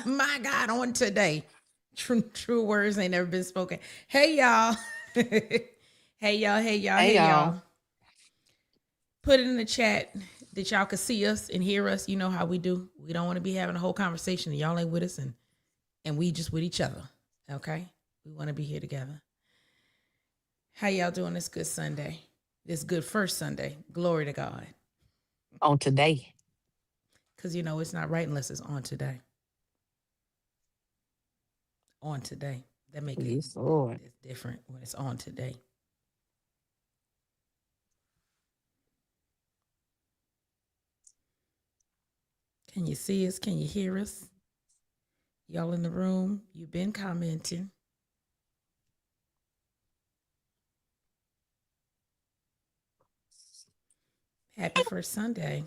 My God, on today. True words ain't never been spoken. Hey y'all. Hey y'all, hey y'all, Hey hey y'all. y'all. Put it in the chat that y'all can see us and hear us. You know how we do. We don't want to be having a whole conversation and y'all ain't with us and we just with each other. Okay? We want to be here together. How y'all doing this good Sunday? This good first Sunday. Glory to God. On today. Because you know it's not right unless it's on today. On today. That make it Yes, Lord. it's different when it's on today. Can you see us? Can you hear us? Y'all in the room, you've been commenting. Happy first Sunday.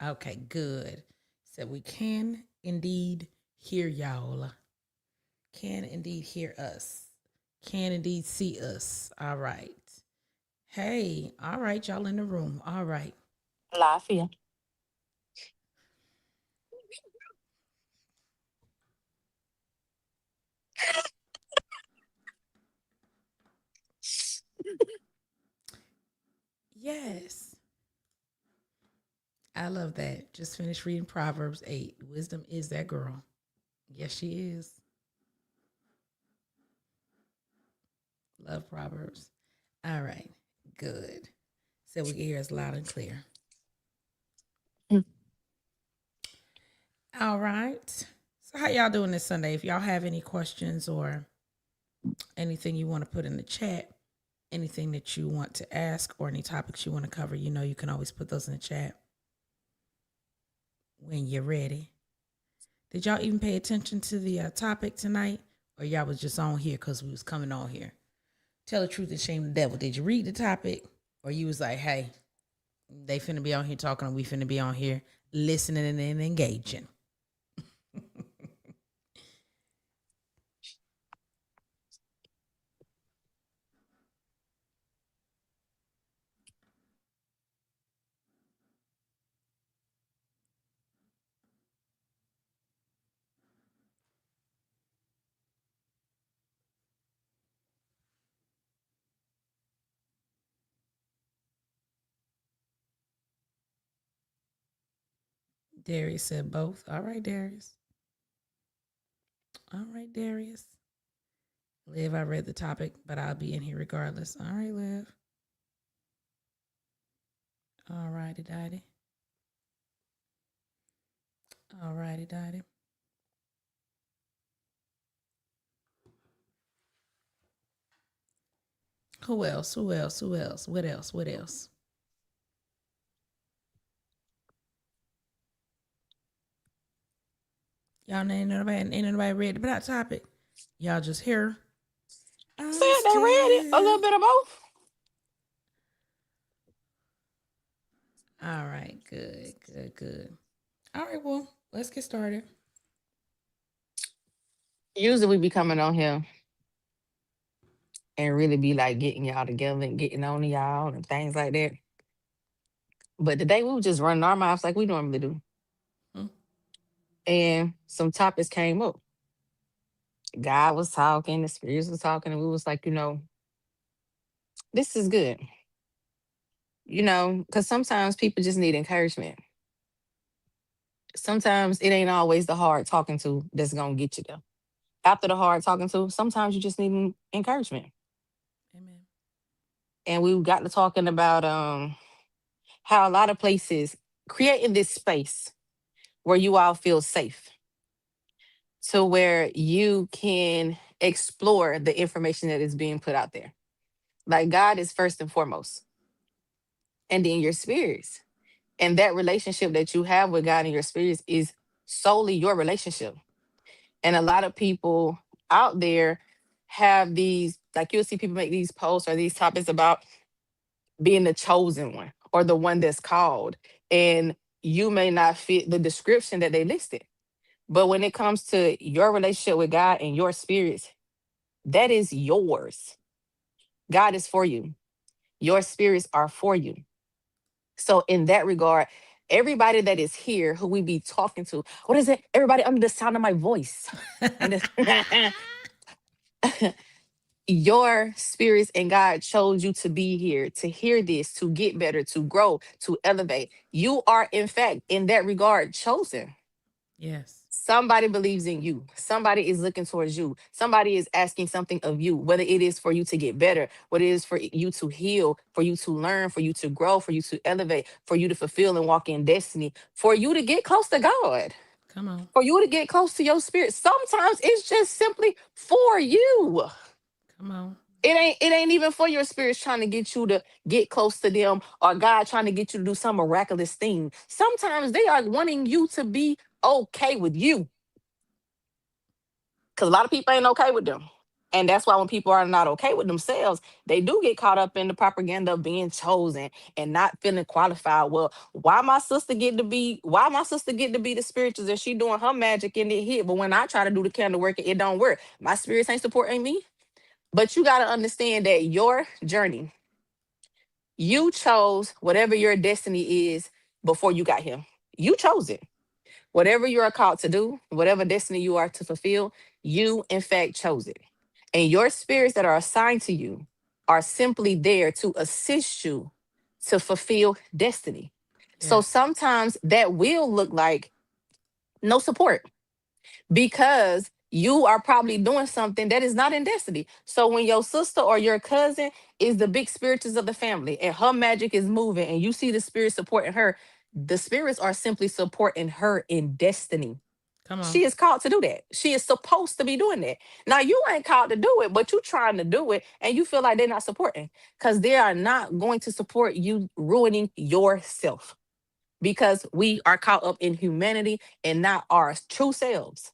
Okay, good. So we can indeed hear y'all. Can indeed hear us. Can indeed see us. All right. Hey, all right, y'all in the room. All right. Lafia. Yes. I love that. Just finished reading Proverbs 8. Wisdom is that girl. Yes, she is. Love Proverbs. All right. Good. So we can hear us loud and clear. All right. So how y'all doing this Sunday? If y'all have any questions or anything you want to put in the chat, anything that you want to ask or any topics you want to cover, you know you can always put those in the chat when you're ready. Did y'all even pay attention to the topic tonight? Or y'all was just on here because we was coming on here? Tell the truth and shame the devil. Did you read the topic? Or you was like, hey, they finna be on here talking and we finna be on here listening and engaging? Darius said both. All right, Darius. All right, Darius. Liv, I read the topic, but I'll be in here regardless. All right, Liv. All righty, daddy. All righty, daddy. Who else? Who else? Who else? What else? What else? Y'all ain't nobody read about topic. Y'all just here. I'm Said they read it. A little scared. bit of both. All right, good, good, good. All right, well, let's get started. Usually we be coming on here and really be like getting y'all together and getting on to y'all and things like that. But today we were just running our mouths like we normally do. Hmm. And some topics came up. God was talking, the spirits was talking, and we was like, this is good. Because sometimes people just need encouragement. Sometimes it ain't always the hard talking to that's gonna get you there. After the hard talking to, sometimes you just need encouragement. Amen. And we got to talking about how a lot of places creating this space where you all feel safe to where you can explore the information that is being put out there. Like God is first and foremost, and then your spirits. And that relationship that you have with God and your spirits is solely your relationship. And a lot of people out there have these, like you'll see people make these posts or these topics about being the chosen one or the one that's called. And you may not fit the description that they listed. But when it comes to your relationship with God and your spirits, that is yours. God is for you. Your spirits are for you. So in that regard, everybody that is here who we be talking to, what is it? Everybody under the sound of my voice. And your spirits and God chose you to be here, to hear this, to get better, to grow, to elevate. You are, in fact, in that regard, chosen. Yes. Somebody believes in you. Somebody is looking towards you. Somebody is asking something of you, whether it is for you to get better, whether it is for you to heal, for you to learn, for you to grow, for you to elevate, for you to fulfill and walk in destiny, for you to get close to God, Come on. for you to get close to your spirit. Sometimes it's just simply for you. Come on. It ain't even for your spirits trying to get you to get close to them or God trying to get you to do some miraculous thing. Sometimes they are wanting you to be okay with you. Because a lot of people ain't okay with them. And that's why when people are not okay with themselves, they do get caught up in the propaganda of being chosen and not feeling qualified. Well, why my sister get to be the spirituals and she doing her magic and it hit, but when I try to do the candle work, it don't work. My spirits ain't supporting me. But you gotta understand that your journey, you chose whatever your destiny is before you got here. You chose it. Whatever you are called to do, whatever destiny you are to fulfill, you in fact chose it. And your spirits that are assigned to you are simply there to assist you to fulfill destiny. So Yes. sometimes that will look like no support because you are probably doing something that is not in destiny. So when your sister or your cousin is the big spirits of the family and her magic is moving and you see the spirit supporting her, the spirits are simply supporting her in destiny. Come on. She is called to do that. She is supposed to be doing that. Now you ain't called to do it, but you trying to do it and you feel like they're not supporting because they are not going to support you ruining yourself because we are caught up in humanity and not our true selves.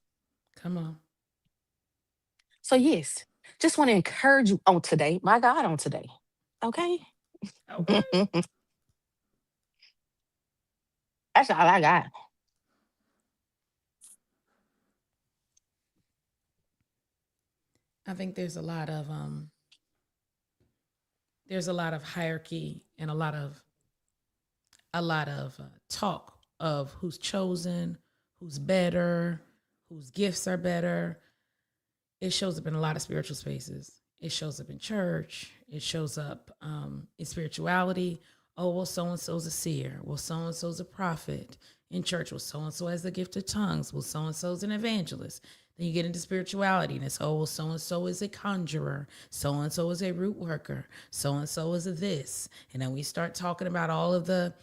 Come on. So yes, just want to encourage you on today, my God, on today. Okay. Okay. That's all I got. I think there's a lot of hierarchy and a lot of talk of who's chosen, who's better, whose gifts are better. It shows up in a lot of spiritual spaces. It shows up in church. It shows up in spirituality. Oh, well, so and so's a seer. Well, so and so's a prophet. In church, well, so and so has the gift of tongues. Well, so and so's an evangelist. Then you get into spirituality, and it's, oh, well, so and so is a conjurer. So and so is a root worker. So and so is a this. And then we start talking about all of the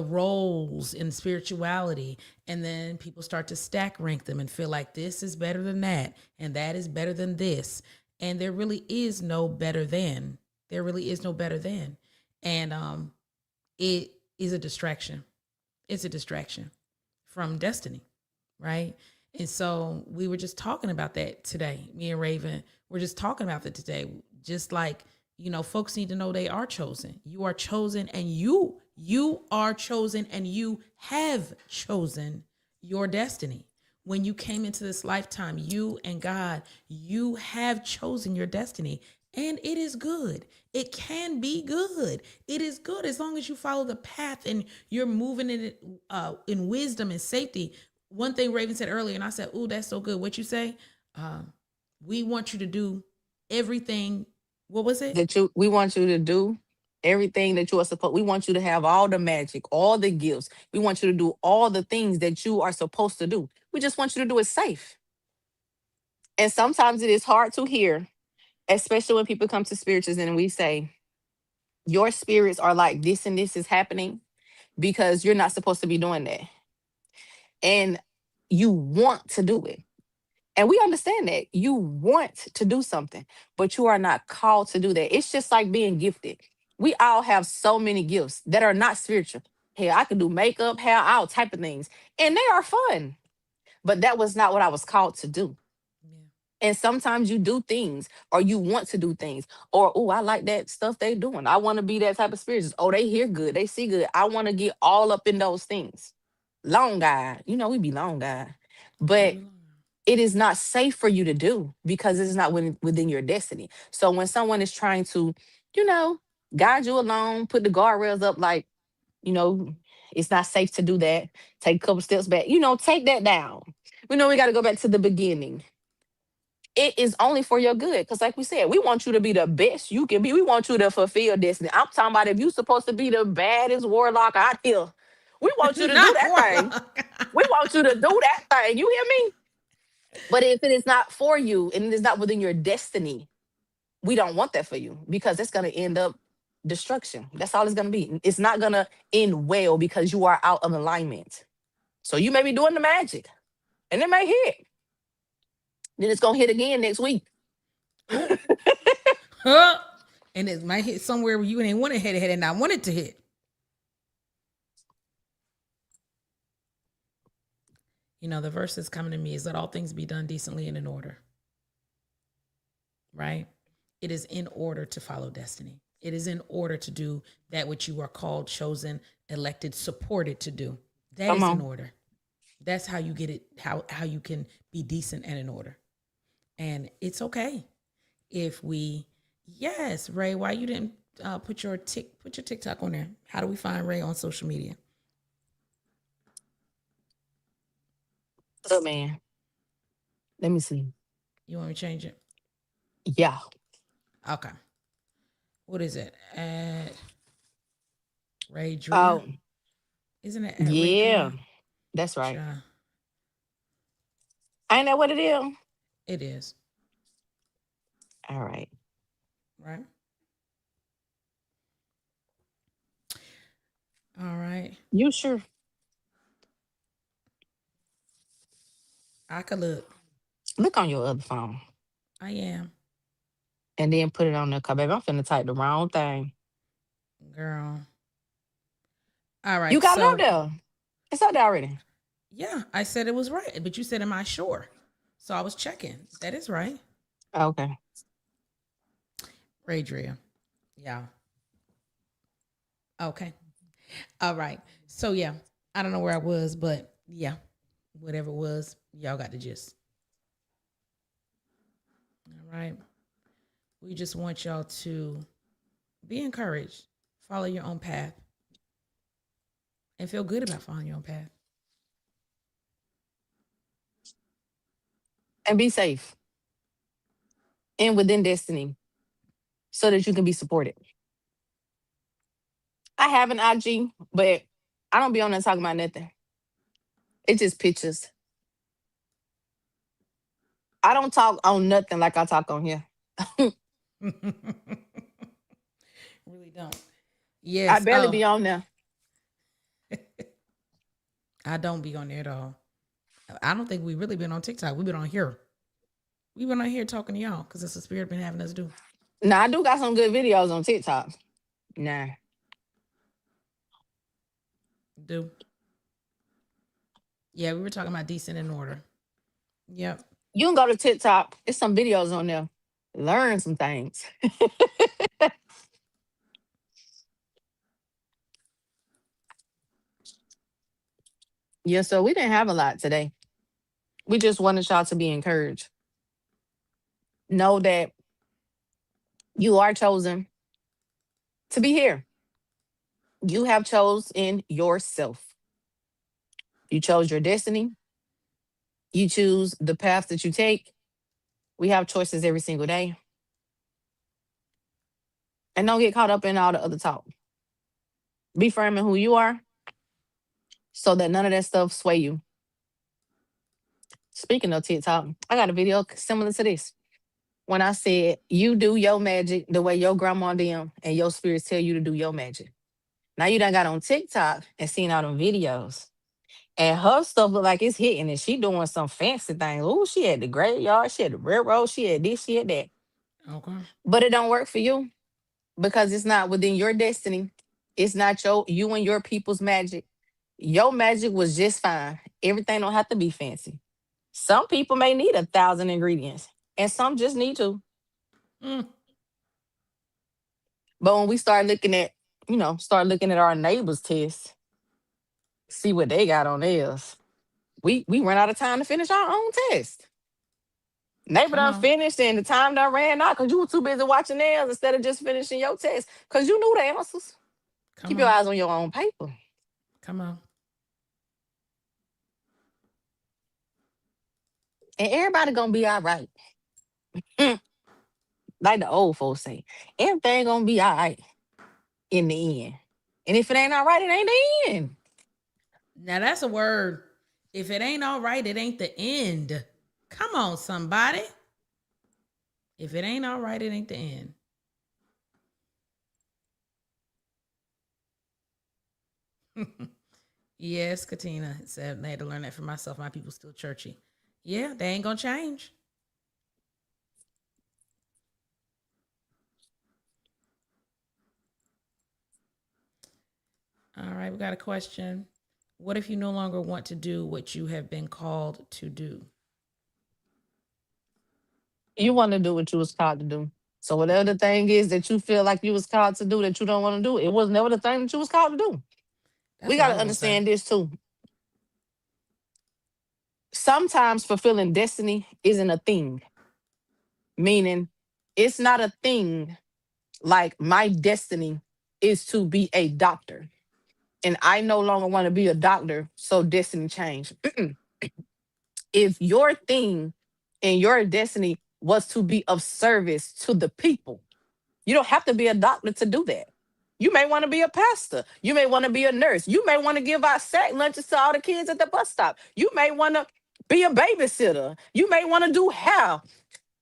roles in spirituality, and then people start to stack rank them and feel like this is better than that and that is better than this, and there really is no better than. There really is no better than. And it is a distraction. It's a distraction from destiny, right? And so we were just talking about that today. Me and Raven were just talking about that today. Just like, folks need to know they are chosen. You are chosen, and you are chosen, and you have chosen your destiny. When you came into this lifetime, you and God, you have chosen your destiny. And it is good. It can be good. It is good as long as you follow the path and you're moving in it in wisdom and safety. One thing Raven said earlier, and I said, "Ooh, that's so good." What you say? We want you to do everything. What was it? We want you to do everything that you are supposed. We want you to have all the magic, all the gifts. We want you to do all the things that you are supposed to do. We just want you to do it safe. And sometimes it is hard to hear, especially when people come to spirituals and we say, your spirits are like this and this is happening because you're not supposed to be doing that. And you want to do it. And we understand that you want to do something, but you are not called to do that. It's just like being gifted. We all have so many gifts that are not spiritual. Hey, I can do makeup, hair, all type of things, and they are fun. But that was not what I was called to do. Yeah. And sometimes you do things or you want to do things, or oh, I like that stuff they doing. I want to be that type of spirit. Oh, they hear good, they see good. I want to get all up in those things. Long guy, we be long guy. Yeah, But we learn. it is not safe for you to do because it's not within your destiny. So when someone is trying to, you know, guide you along, put the guardrails up, like, you know, it's not safe to do that. Take a couple steps back. Take that down. We got to go back to the beginning. It is only for your good. Because, like we said, we want you to be the best you can be. We want you to fulfill destiny. I'm talking about if you're supposed to be the baddest warlock out here, we want you to do Not that thing. warlock. We want you to do that thing. You hear me? But if it is not for you and it is not within your destiny, we don't want that for you because it's going to end up destruction. That's all it's going to be. It's not going to end well because you are out of alignment. So you may be doing the magic and it may hit. Then it's going to hit again next week. Huh? And it might hit somewhere where you ain't want to hit and not want it to hit. The verse that's coming to me is let all things be done decently and in order. Right? It is in order to follow destiny. It is in order to do that which you are called, chosen, elected, supported to do. That is in order. That's how you get it, how you can be decent and in order. And it's okay if we, yes, Ray, why you didn't put your TikTok on there? How do we find Ray on social media? Oh, man. Let me see. You want me to change it? Yeah. Okay. What is it? At Ray Drew? Oh. Isn't it? Yeah. That's right. Ain't that what it is? It is. All right. Right. All right. You sure? I could look. Look on your other phone. I am. And then put it on there. Cause baby, I'm finna type the wrong thing. Girl. All right. You got it up there. It's up there already. Yeah, I said it was right, but you said, am I sure? So I was checking. That is right. Okay. Ray Drea. Yeah. Okay. All right. So yeah, I don't know where I was, but yeah, whatever it was, y'all got the gist. All right. We just want y'all to be encouraged, follow your own path, and feel good about following your own path. And be safe. And within destiny. So that you can be supported. I have an IG, but I don't be on there talking about nothing. It's just pictures. I don't talk on nothing like I talk on here. Really don't. Yes. I barely be on there. I don't be on there at all. I don't think we really been on TikTok. We've been on here. We've been on here talking to y'all because it's the spirit been having us do. Nah, I do got some good videos on TikTok. Nah. Do. Yeah, we were talking about decent in order. Yep. You can go to TikTok. There's some videos on there. Learn some things. Yeah, so we didn't have a lot today. We just wanted y'all to be encouraged. Know that you are chosen to be here. You have chosen yourself. You chose your destiny. You choose the path that you take. We have choices every single day. And don't get caught up in all the other talk. Be firm in who you are so that none of that stuff sway you. Speaking of TikTok, I got a video similar to this. When I said, you do your magic the way your grandma did, and your spirits tell you to do your magic. Now you done got on TikTok and seen all them videos. And her stuff look like it's hitting and she doing some fancy things. Oh, she had the graveyard, she had the railroad, she had this, she had that. Okay. But it don't work for you because it's not within your destiny. It's not you and your people's magic. Your magic was just fine. Everything don't have to be fancy. Some people may need 1,000 ingredients and some just need to. Mm. But when we start looking at, our neighbors' tests, see what they got on theirs. We run out of time to finish our own test. Neighbor Come done on. finished and the time done ran out because you were too busy watching theirs instead of just finishing your test because you knew the answers. Come Keep your on. eyes on your own paper. Come on. And everybody gonna be all right. Mm, like the old folks say, everything gonna be all right in the end. And if it ain't all right, it ain't the end. Now that's a word. If it ain't all right, it ain't the end. Come on, somebody. If it ain't all right, it ain't the end. Yes, Katina said I had to learn that for myself. My people still churchy. Yeah, they ain't gonna change. All right, we got a question. What if you no longer want to do what you have been called to do? You want to do what you was called to do. So whatever the thing is that you feel like you was called to do that you don't want to do, it was never the thing that you was called to do. We That's what got I to was gonna say. understand this too. Sometimes fulfilling destiny isn't a thing, meaning it's not a thing like my destiny is to be a doctor and I no longer want to be a doctor, so destiny changed. If your thing and your destiny was to be of service to the people, you don't have to be a doctor to do that. You may want to be a pastor. You may want to be a nurse. You may want to give out sack lunches to all the kids at the bus stop. You may want to be a babysitter. You may want to do hair.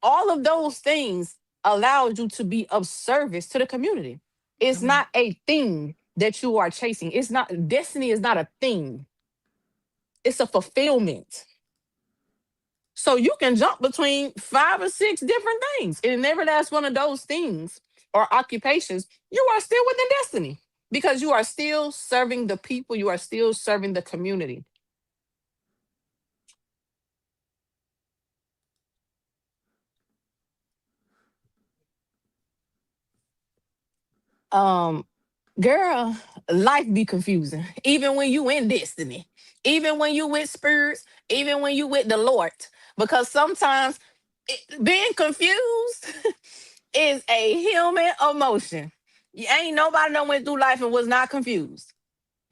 All of those things allow you to be of service to the community. It's Come on. not a thing that you are chasing. It's not destiny is not a thing. It's a fulfillment. So you can jump between 5 or 6 different things. And in every last one of those things or occupations, you are still within destiny because you are still serving the people, you are still serving the community. Um, Girl, life be confusing. Even when you in destiny, even when you with spirits, even when you with the Lord. Because sometimes being confused is a human emotion. Ain't nobody done went through life and was not confused.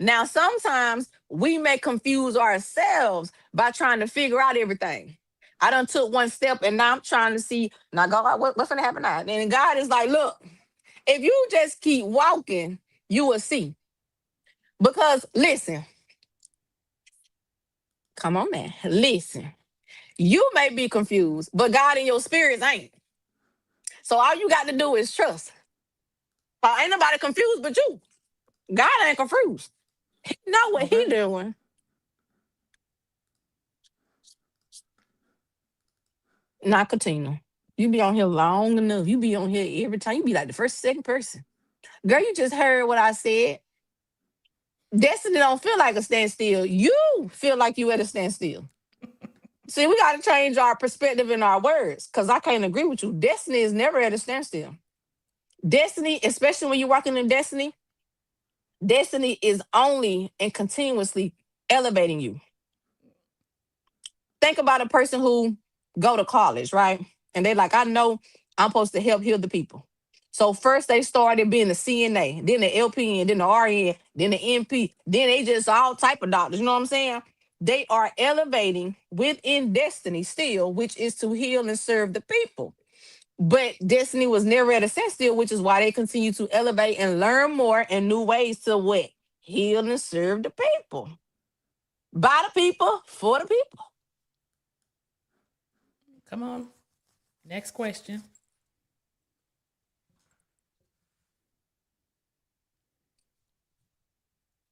Now, sometimes we may confuse ourselves by trying to figure out everything. I done took one step and now I'm trying to see, now God, what's gonna happen now? And God is like, look, if you just keep walking, you will see. Because listen, come on man, listen. You may be confused, but God in your spirits ain't. So all you got to do is trust. Ain't nobody confused but you. God ain't confused. He know what he Okay. doing. Not Katina. You be on here long enough. You be on here every time. You be like the first, second person. Girl, you just heard what I said. Destiny don't feel like a standstill. You feel like you at a standstill. See, we got to change our perspective in our words because I can't agree with you. Destiny is never at a standstill. Destiny, especially when you're walking in destiny, destiny is only and continuously elevating you. Think about a person who go to college, right? And they like, I know I'm supposed to help heal the people. So first they started being the CNA, then the LPN, then the RN, then the NP, then they just all type of doctors. You know what I'm saying? They are elevating within destiny still, which is to heal and serve the people. But destiny was never at a standstill, which is why they continue to elevate and learn more and new ways to what? Heal and serve the people. By the people, for the people. Come on. Next question.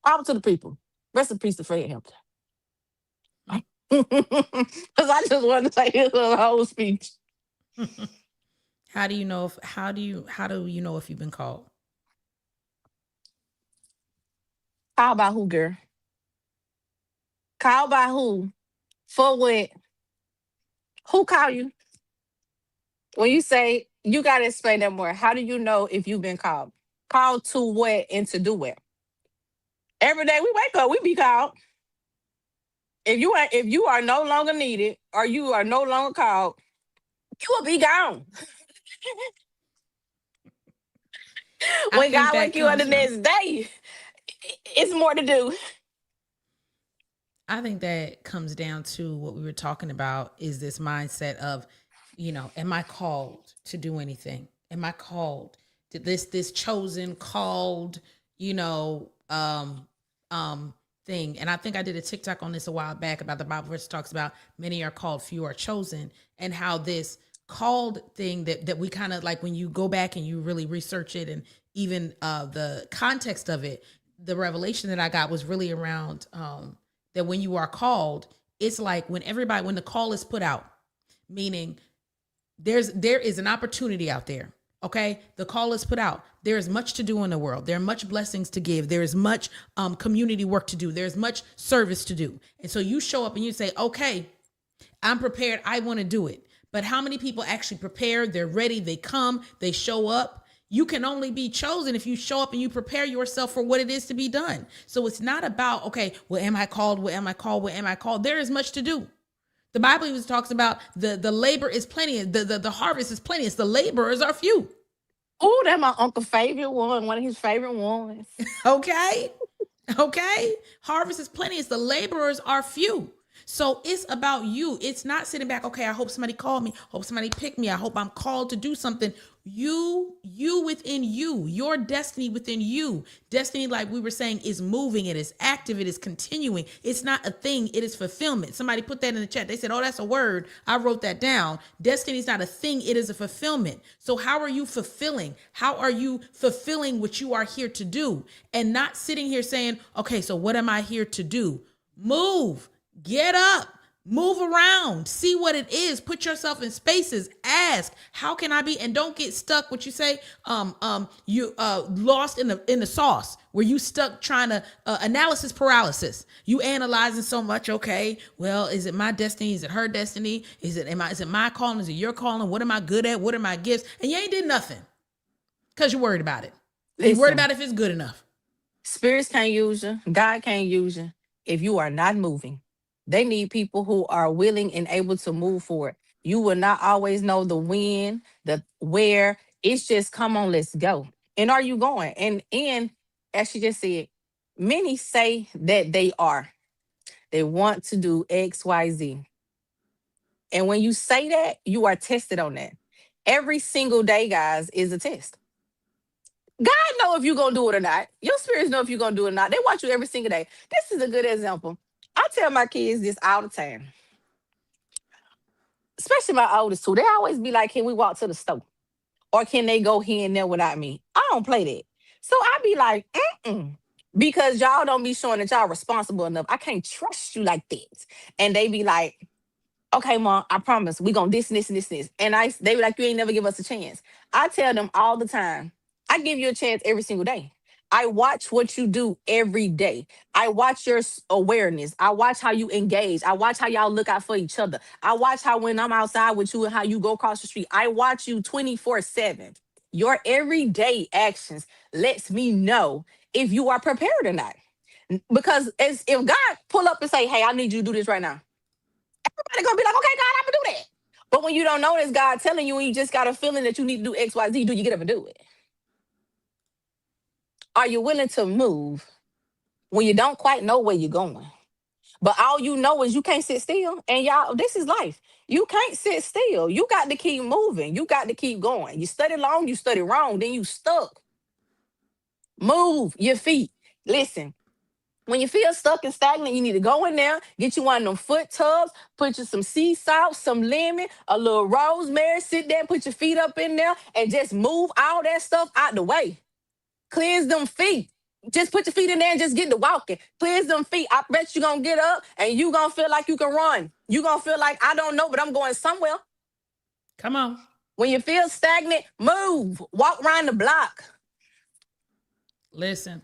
Out to the people. Rest in peace to Fred Hampton. Because I just wanted to say his little whole speech. How do you know if you've been called? Call by who, girl? Call by who? For what? Who call you? When you say you gotta explain that more. How do you know if you've been called? Called to what and to do what? Every day we wake up, we be called. If you are no longer needed or you are no longer called, You will be gone. I When think God that wake you up the comes from. next day, it's more to do. I think that comes down to what we were talking about is this mindset of, am I called to do anything? Am I called to this chosen called, you know, thing? And I think I did a TikTok on this a while back about the Bible verse talks about many are called, few are chosen, and how this called thing that we kind of like when you go back and you really research it and even the context of it, the revelation that I got was really around that when you are called, it's like when the call is put out, meaning there is an opportunity out there. Okay, the call is put out. There is much to do in the world. There are much blessings to give. There is much community work to do. There's much service to do. And so you show up and you say, okay, I'm prepared. I want to do it. But how many people actually prepare? They're ready. They come. They show up. You can only be chosen if you show up and you prepare yourself for what it is to be done. So it's not about, okay, well, am I called? Well, am I called? Well, am I called? There is much to do. The Bible even talks about the labor is plenty. The harvest is plenty. It's the laborers are few. Oh, that's my uncle favorite one of his favorite ones. Okay. Okay. Harvest is plenty. It's the laborers are few. So it's about you. It's not sitting back. Okay, I hope somebody called me. Hope somebody picked me. I hope I'm called to do something. You within you, your destiny within you. Destiny, like we were saying, is moving. It is active. It is continuing. It's not a thing. It is fulfillment. Somebody put that in the chat. They said, oh, that's a word. I wrote that down. Destiny is not a thing. It is a fulfillment. So how are you fulfilling? How are you fulfilling what you are here to do? And not sitting here saying, okay, so what am I here to do? Move. Get up, move around, see what it is, put yourself in spaces, ask, how can I be? And don't get stuck, what you say, you lost in the sauce where you stuck trying to analysis paralysis. You analyzing so much, okay, well, is it my destiny? Is it her destiny? Is it my calling? Is it your calling? What am I good at? What are my gifts? And you ain't did nothing because you're worried about it. You're worried about if it's good enough. Spirits can't use you. God can't use you if you are not moving. They need people who are willing and able to move forward. You will not always know the when, the where. It's just come on, let's go. And are you going? And as she just said, many say that they are. They want to do X, Y, Z. And when you say that, you are tested on that. Every single day, guys, is a test. God know if you're gonna do it or not. Your spirits know if you're gonna do it or not. They watch you every single day. This is a good example. I tell my kids this all the time, especially my oldest two. They always be like, "Can we walk to the store, or can they go here and there without me?" I don't play that, so I be like, "Mm-mm," because y'all don't be showing that y'all responsible enough. I can't trust you like that, and they be like, "Okay, mom, I promise we gonna this and this and this and this." And they be like, "You ain't never give us a chance." I tell them all the time, I give you a chance every single day. I watch what you do every day. I watch your awareness. I watch how you engage. I watch how y'all look out for each other. I watch how when I'm outside with you and how you go across the street. I watch you 24/7. Your everyday actions lets me know if you are prepared or not. Because as if God pull up and say, "Hey, I need you to do this right now," everybody gonna be like, "Okay, God, I'm gonna do that." But when you don't know this God telling you and you just got a feeling that you need to do X, Y, Z, do you get up and do it? Are you willing to move when you don't quite know where you're going? But all you know is you can't sit still. And y'all, this is life. You can't sit still. You got to keep moving. You got to keep going. You study long, you study wrong, then you stuck. Move your feet. Listen, when you feel stuck and stagnant, you need to go in there, get you one of them foot tubs, put you some sea salt, some lemon, a little rosemary, sit there, put your feet up in there, and just move all that stuff out the way. Cleanse them feet. Just put your feet in there and just get to walking. Cleanse them feet. I bet you're going to get up and you're going to feel like you can run. You're going to feel like, I don't know, but I'm going somewhere. Come on. When you feel stagnant, move. Walk around the block. Listen.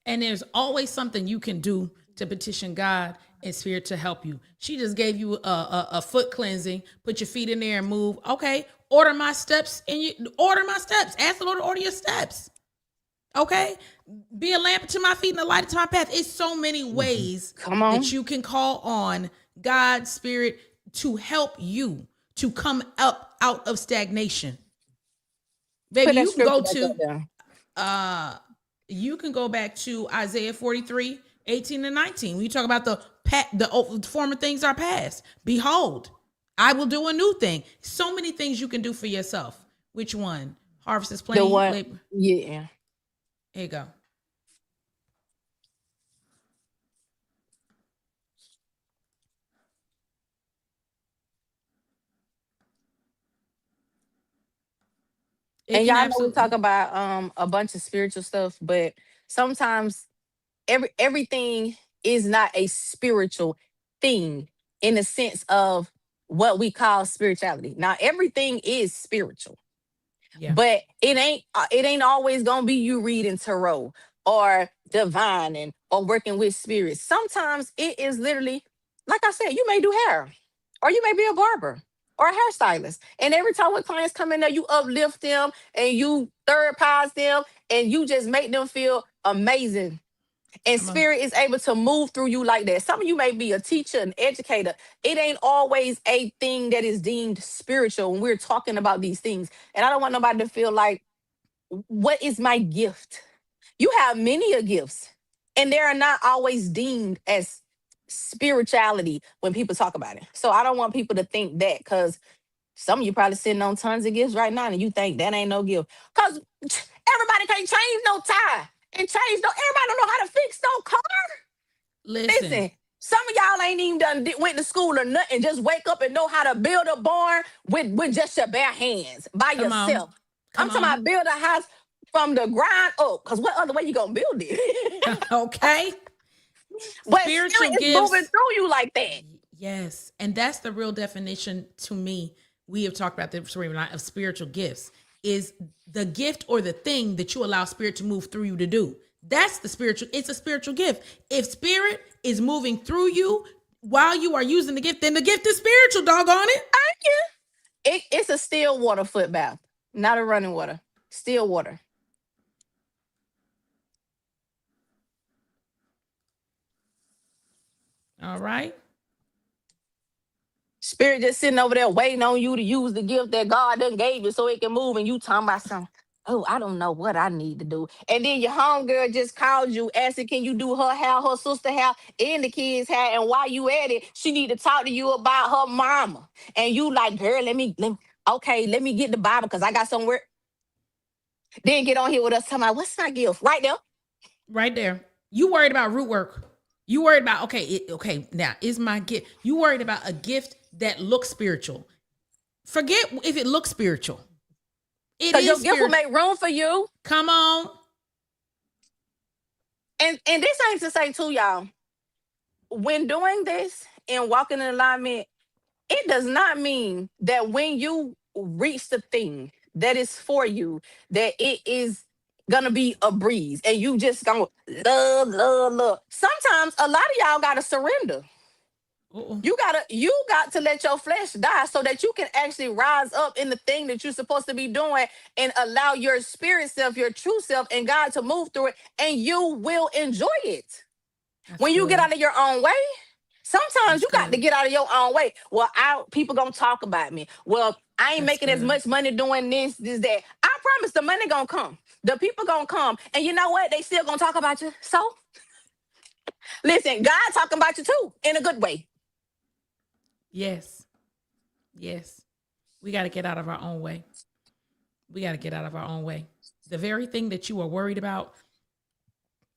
And there's always something you can do to petition God and Spirit to help you. She just gave you a foot cleansing. Put your feet in there and move. Okay, order my steps and you order my steps. Ask the Lord to order your steps. Okay, be a lamp to my feet and a light to my path. It's so many ways Come on. that you can call on God's Spirit to help you to come up out of stagnation. Put Baby, that you can go scripture back up to there. you can go back to Isaiah 43, 18 and 19. When you talk about the former things are past. Behold, I will do a new thing. So many things you can do for yourself. Which one? Harvest is The plenty. one, Labor. yeah. Here you go. It And can y'all know we talk absolutely. about a bunch of spiritual stuff, but sometimes everything is not a spiritual thing in the sense of what we call spirituality. Now everything is spiritual, Yeah. but it ain't always gonna be you reading tarot or divining or working with spirits. Sometimes it is literally, like I said, you may do hair, or you may be a barber or a hairstylist. And every time when clients come in there, you uplift them and you third prize them and you just make them feel amazing. And Come on. spirit is able to move through you like that. Some of you may be a teacher, an educator. It ain't always a thing that is deemed spiritual when we're talking about these things. And I don't want nobody to feel like, what is my gift? You have many a gifts, and they are not always deemed as spirituality when people talk about it. So I don't want people to think that, because some of you probably sitting on tons of gifts right now and you think that ain't no gift. Because everybody can't change no tie and change no, everybody don't know how to fix no car. Listen. Listen, some of y'all ain't even went to school or nothing. Just wake up and know how to build a barn with just your bare hands by Come on. yourself. I'm Come talking on. about build a house from the ground up. Because what other way you gonna build it? Okay. But Spiritual spirit is moving gifts. through you like that. Yes. And that's the real definition to me. We have talked about the of spiritual gifts is the gift or the thing that you allow spirit to move through you to do. That's the spiritual. It's a spiritual gift. If spirit is moving through you while you are using the gift, then the gift is spiritual, doggone it. Thank you. It's a still water foot bath, not a running water. Still water. All right. Spirit just sitting over there waiting on you to use the gift that God done gave you so it can move, and you talking about something. Oh, I don't know what I need to do. And then your homegirl just called you, asking, can you do her hair, her sister hair, and the kids' hair? And while you at it, she need to talk to you about her mama. And you like, girl, let me get the Bible because I got somewhere. Then get on here with us talking about, what's my gift? Right there. Right there. You worried about root work. You worried about, okay, now is my gift. You worried about a gift that looks spiritual. Forget if it looks spiritual. It Because your is gift will spiritual. make room for you. Come on. And this ain't to say too, y'all, when doing this and walking in alignment, it does not mean that when you reach the thing that is for you, that it is gonna be a breeze and you just gonna love, love, love. Sometimes a lot of y'all gotta surrender. Uh-oh. You got to let your flesh die so that you can actually rise up in the thing that you're supposed to be doing and allow your spirit self, your true self, and God to move through it, and you will enjoy it. That's When you get good. out of your own way, sometimes That's you got to good. get out of your own way. Well, people gonna talk about me. Well, I ain't That's making as good. much money doing this, that. I promise the money gonna come. The people gonna come. And you know what? They still gonna talk about you. So listen, God talking about you too, in a good way. Yes. Yes. We got to get out of our own way. We got to get out of our own way. The very thing that you are worried about,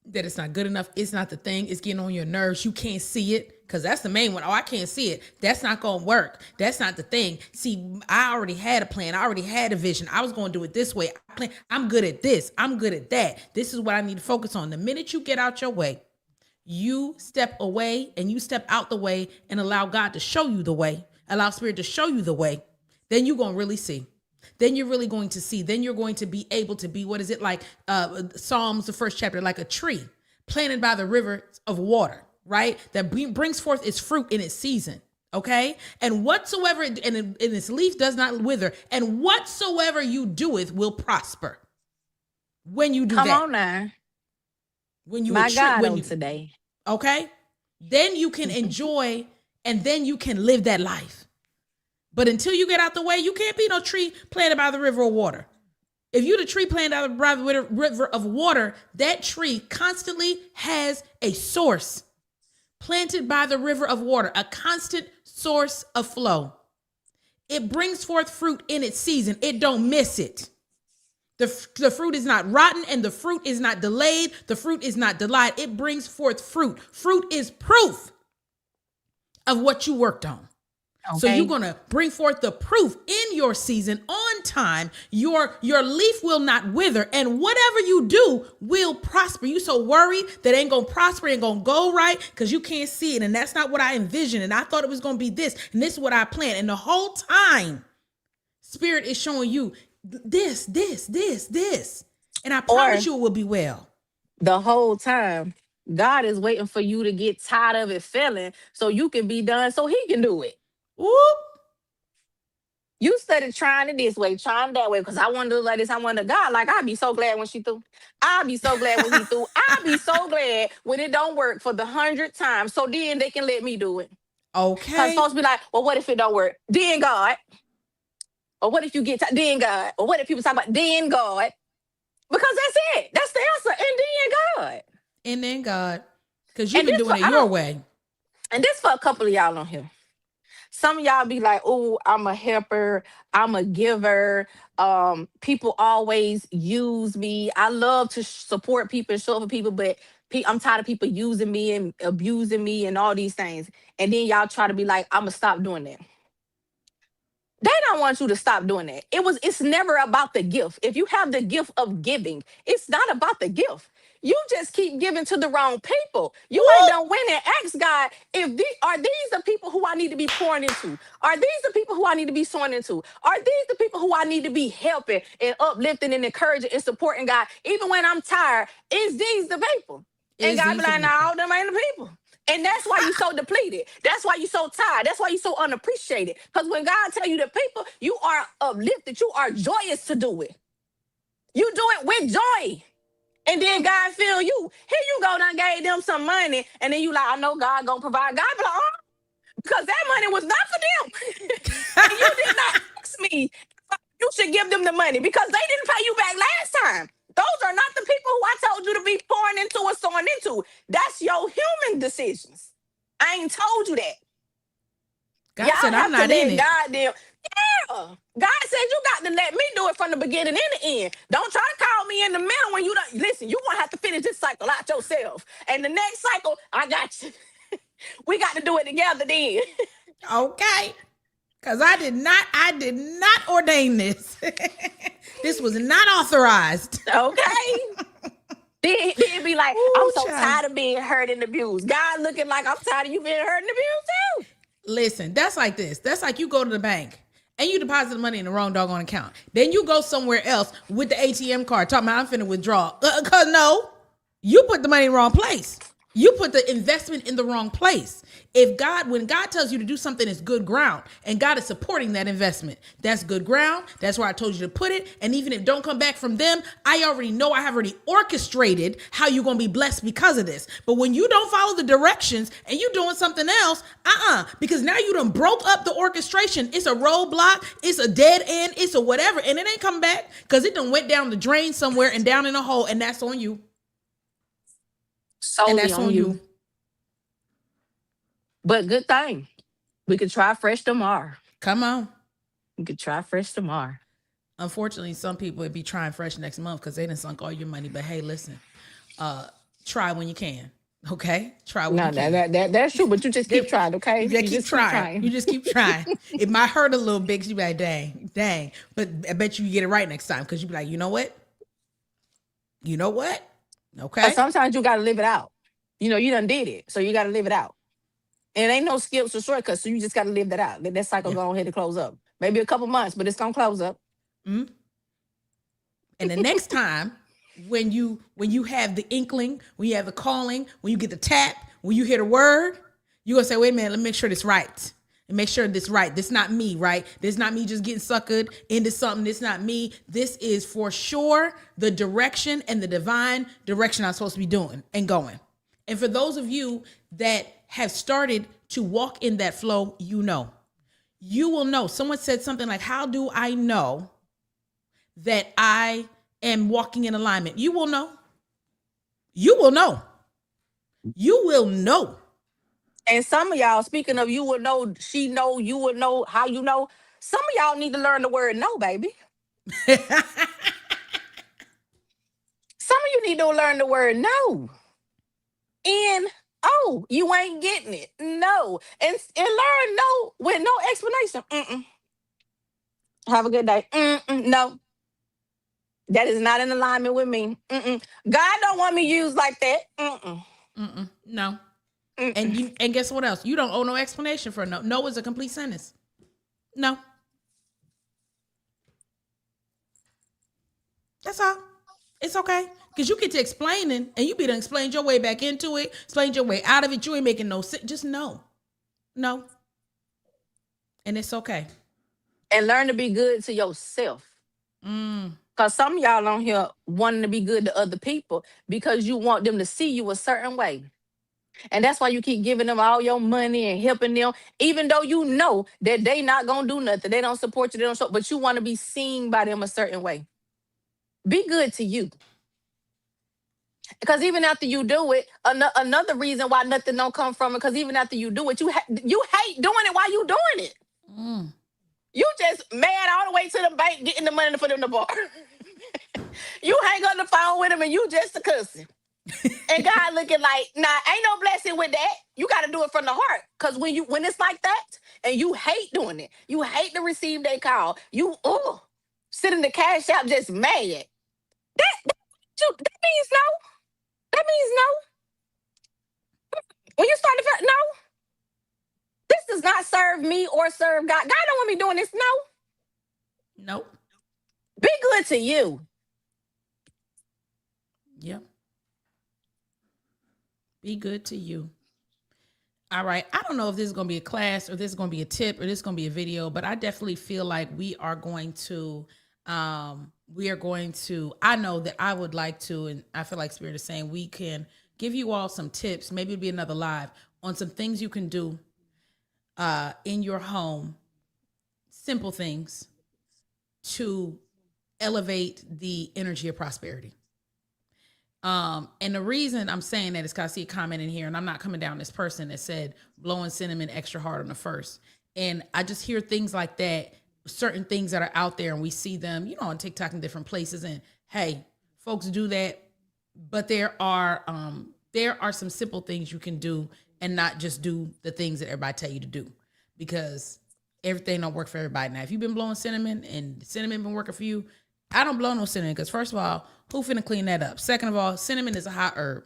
that it's not good enough, it's not the thing, it's getting on your nerves. You can't see it because that's the main one. Oh, I can't see it. That's not going to work. That's not the thing. See, I already had a plan. I already had a vision. I was going to do it this way. I'm good at this. I'm good at that. This is what I need to focus on. The minute you get out your way, you step away and you step out the way and allow God to show you the way, allow spirit to show you the way, then you're going to really see. Then you're really going to see. Then you're going to be able to be, what is it like? Psalms, the first chapter, like a tree planted by the river of water, right? That brings forth its fruit in its season. Okay. And whatsoever, and its leaf does not wither, and whatsoever you doeth will prosper. When you do Come that. on now. When you My God when on you today. okay, then you can enjoy and then you can live that life. But until you get out the way, you can't be no tree planted by the river of water. If you're the tree planted by the river of water, that tree constantly has a source. Planted by the river of water, a constant source of flow. It brings forth fruit in its season. It don't miss it. The fruit is not rotten and the fruit is not delayed. The fruit is not delayed. It brings forth fruit. Fruit is proof of what you worked on. Okay. So you're going to bring forth the proof in your season on time. Your leaf will not wither, and whatever you do will prosper. You so worried that ain't going to prosper, ain't going to go right because you can't see it. And that's not what I envisioned. And I thought it was going to be this. And this is what I planned. And the whole time, Spirit is showing you this. And I promise you it will be well. The whole time, God is waiting for you to get tired of it failing so you can be done so he can do it. Whoop. You started trying it this way, trying that way, because I want to do like this. I want to God. Like, I'd be so glad when she threw. I'd be so glad when he threw. I'd be so glad when it don't work for the 100th time. So then they can let me do it. Okay. Because supposed to be like, well, what if it don't work? Then God. Or what if you get tired? Then God. Or what if people talk about then God? Because that's it. That's the answer. And then God. And then God. Because you've been doing it your way. And this for a couple of y'all on here. Some of y'all be like, oh, I'm a helper. I'm a giver. People always use me. I love to support people and show up for people, but I'm tired of people using me and abusing me and all these things. And then y'all try to be like, I'm going to stop doing that. They don't want you to stop doing that. It's never about the gift. If you have the gift of giving, it's not about the gift. You just keep giving to the wrong people. You ain't done went and asked God, are these the people who I need to be pouring into? Are these the people who I need to be sowing into? Are these the people who I need to be helping and uplifting and encouraging and supporting God? Even when I'm tired, is these the people? And God be like, no, them ain't the people. And that's why you're so depleted. That's why you're so tired. That's why you're so unappreciated. Because when God tell you the people, you are uplifted. You are joyous to do it. You do it with joy. And then God feel you. Here you go, done gave them some money. And then you like, I know God gonna provide. God be like, because that money was not for them. And you did not ask me. You should give them the money because they didn't pay you back last time. Those are not the people who I told you to be pouring into or sowing into. That's your human decisions. I ain't told you that. God said, I'm not in it. Yeah. God said you got to let me do it from the beginning and the end. Don't try to call me in the middle when you don't. Listen, you going to have to finish this cycle out yourself. And the next cycle, I got you. We got to do it together then. Okay. Because I did not ordain this. This was not authorized. Okay. Then be like, ooh, I'm so tired of being hurt and abused. God looking like I'm tired of you being hurt and abused too. Listen, that's like this. That's like you go to the bank and you deposit the money in the wrong doggone account. Then you go somewhere else with the ATM card talking about I'm finna withdraw. Because no, you put the money in the wrong place. You put the investment in the wrong place. When God tells you to do something, it's good ground, and God is supporting that investment. That's good ground. That's where I told you to put it. And even if it don't come back from them, I already know I have already orchestrated how you're going to be blessed because of this. But when you don't follow the directions and you doing something else, because now you done broke up the orchestration. It's a roadblock. It's a dead end. It's a whatever. And it ain't come back because it done went down the drain somewhere and down in a hole. And that's on you. And that's on you. But good thing. We could try fresh tomorrow. Come on. We could try fresh tomorrow. Unfortunately, some people would be trying fresh next month because they done sunk all your money. But hey, listen, try when you can. Okay? Try when you can. That's true, but you just keep trying, okay? You just keep trying. You just keep trying. It might hurt a little bit because you be like, dang. But I bet you get it right next time because you be like, you know what? Okay. But sometimes you got to live it out. You done did it. So you got to live it out. And it ain't no skips or shortcuts. So you just got to live that out. Let that cycle go ahead and close up. Maybe a couple months, but it's going to close up. Mm-hmm. And the next time when you have the inkling, when you have the calling, when you get the tap, when you hear the word, you're going to say, wait a minute, let me make sure this right. And make sure this right. This not me, right? This not me just getting suckered into something. This not me. This is for sure the direction and the divine direction I'm supposed to be doing and going. And for those of you that have started to walk in that flow, You will know. Someone said something like, how do I know that I am walking in alignment? You will know. You will know. You will know. And some of y'all, speaking of you will know, she know, you will know, how you know. Some of y'all need to learn the word no, baby. Some of you need to learn the word no. And oh, you ain't getting it. No. And learn no with no explanation. Mm-mm. Have a good day. Mm-mm. No. That is not in alignment with me. Mm-mm. God don't want me used like that. Mm-mm. No. Mm-mm. And guess what else? You don't owe no explanation for no. No is a complete sentence. No. That's all. It's okay. Because you get to explaining and you be done explained your way back into it, explained your way out of it. You ain't making no sense. Just no. No. And it's okay. And learn to be good to yourself. Because some of y'all on here wanting to be good to other people because you want them to see you a certain way. And that's why you keep giving them all your money and helping them, even though you know that they not gonna do nothing. They don't support you, they don't show, but you want to be seen by them a certain way. Be good to you. Because even after you do it, another reason why nothing don't come from it, because even after you do it, you hate doing it while you doing it. You just mad all the way to the bank getting the money for them to borrow. You hang on the phone with them and you just a cussing. And God looking like, nah, ain't no blessing with that. You got to do it from the heart. Because when it's like that and you hate doing it, you hate to receive that call, you sit in the cash out just mad. That means no. That means no. When you start to feel, no, this does not serve me or serve God. God don't want me doing this. No. Nope. Be good to you. Yep. Be good to you. All right. I don't know if this is going to be a class or this is going to be a tip or this is going to be a video, but I definitely feel like I know that I would like to, and I feel like Spirit is saying we can give you all some tips. Maybe it'll be another live on some things you can do in your home, simple things to elevate the energy of prosperity. And the reason I'm saying that is because I see a comment in here, and I'm not coming down this person that said blowing cinnamon extra hard on the first. And I just hear things like that, certain things that are out there, and we see them, on TikTok in different places. And hey, folks do that, but there are some simple things you can do, and not just do the things that everybody tell you to do, because everything don't work for everybody. Now, if you've been blowing cinnamon and cinnamon been working for you, I don't blow no cinnamon because first of all, who finna clean that up? Second of all, cinnamon is a hot herb.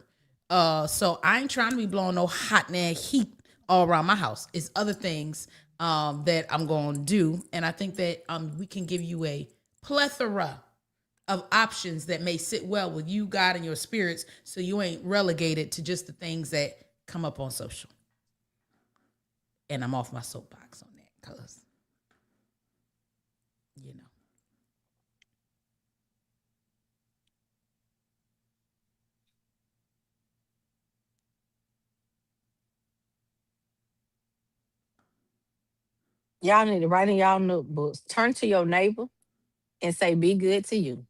So I ain't trying to be blowing no hot and heat all around my house. It's other things that I'm going to do. And I think that we can give you a plethora of options that may sit well with you, God, and your spirits, so you ain't relegated to just the things that come up on social. And I'm off my soapbox on that because, you know. Y'all need to write in y'all notebooks. Turn to your neighbor and say, be good to you.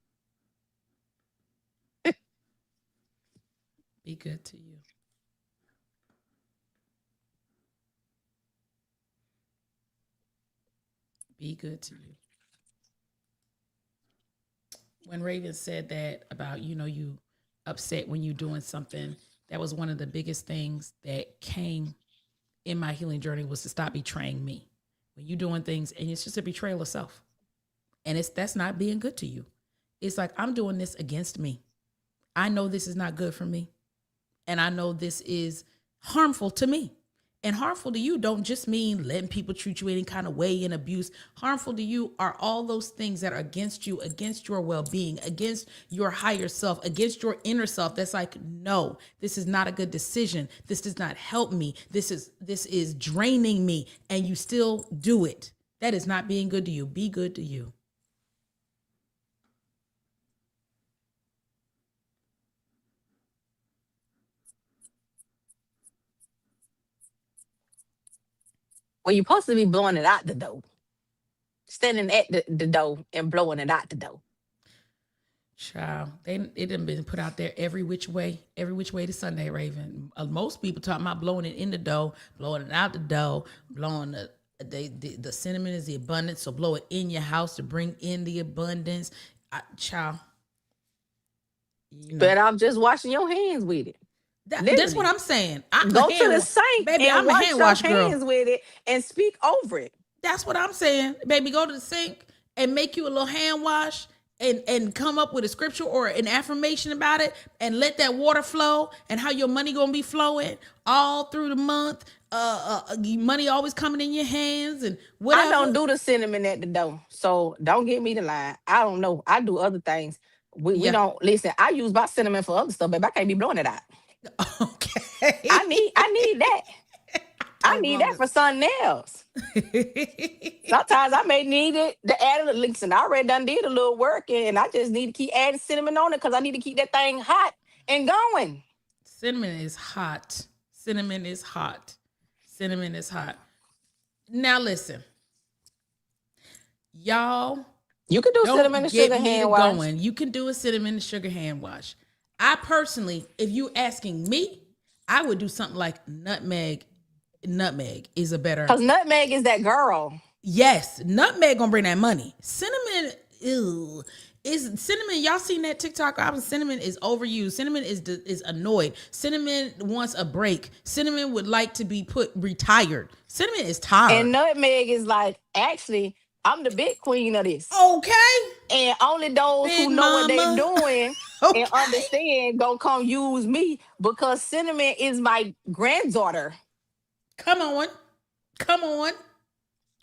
Be good to you. Be good to you. When Raven said that about, you upset when you doing something, that was one of the biggest things that came in my healing journey, was to stop betraying me. When you doing things and it's just a betrayal of self. And that's not being good to you. It's like, I'm doing this against me. I know this is not good for me. And I know this is harmful to me. And harmful to you don't just mean letting people treat you any kind of way and abuse. Harmful to you are all those things that are against you, against your well-being, against your higher self, against your inner self. That's like, no, this is not a good decision. This does not help me. This is draining me. And you still do it. That is not being good to you. Be good to you. Well, you're supposed to be blowing it out the door, standing at the door and blowing it out the door. Child, it done been put out there every which way to Sunday, Raven. Most people talking about blowing it in the dough, blowing it out the dough, blowing the cinnamon is the abundance, so blow it in your house to bring in the abundance. Child, But I'm just washing your hands with it. That's what I'm saying. Go to the sink, baby. and I'm a wash hand your wash girl. hands with it and speak over it. That's what I'm saying, baby. Go to the sink and make you a little hand wash. And come up with a scripture or an affirmation about it, and let that water flow, and how your money gonna be flowing all through the month. Money always coming in your hands, and whatever. I don't do the cinnamon at the door, so don't get me the line. I don't know. I do other things. We don't listen. I use my cinnamon for other stuff, baby. I can't be blowing it out. Okay. I need that. I need that for something else. Sometimes I may need it to add a little. Listen, I already done did a little work, and I just need to keep adding cinnamon on it because I need to keep that thing hot and going. Cinnamon is hot. Cinnamon is hot. Cinnamon is hot. Now listen, y'all. You can do cinnamon and sugar hand wash. Going. You can do a cinnamon and sugar hand wash. I personally, if you asking me, I would do something like nutmeg. Nutmeg is a better, because nutmeg is that girl. Yes, nutmeg gonna bring that money. Cinnamon, is cinnamon. Y'all seen that TikTok? Cinnamon is overused. Cinnamon is annoyed. Cinnamon wants a break. Cinnamon would like to be retired. Cinnamon is tired. And nutmeg is like, actually, I'm the big queen of this. Okay. And only those big who know mama. what they're doing and understand gonna come use me, because cinnamon is my granddaughter. Come on.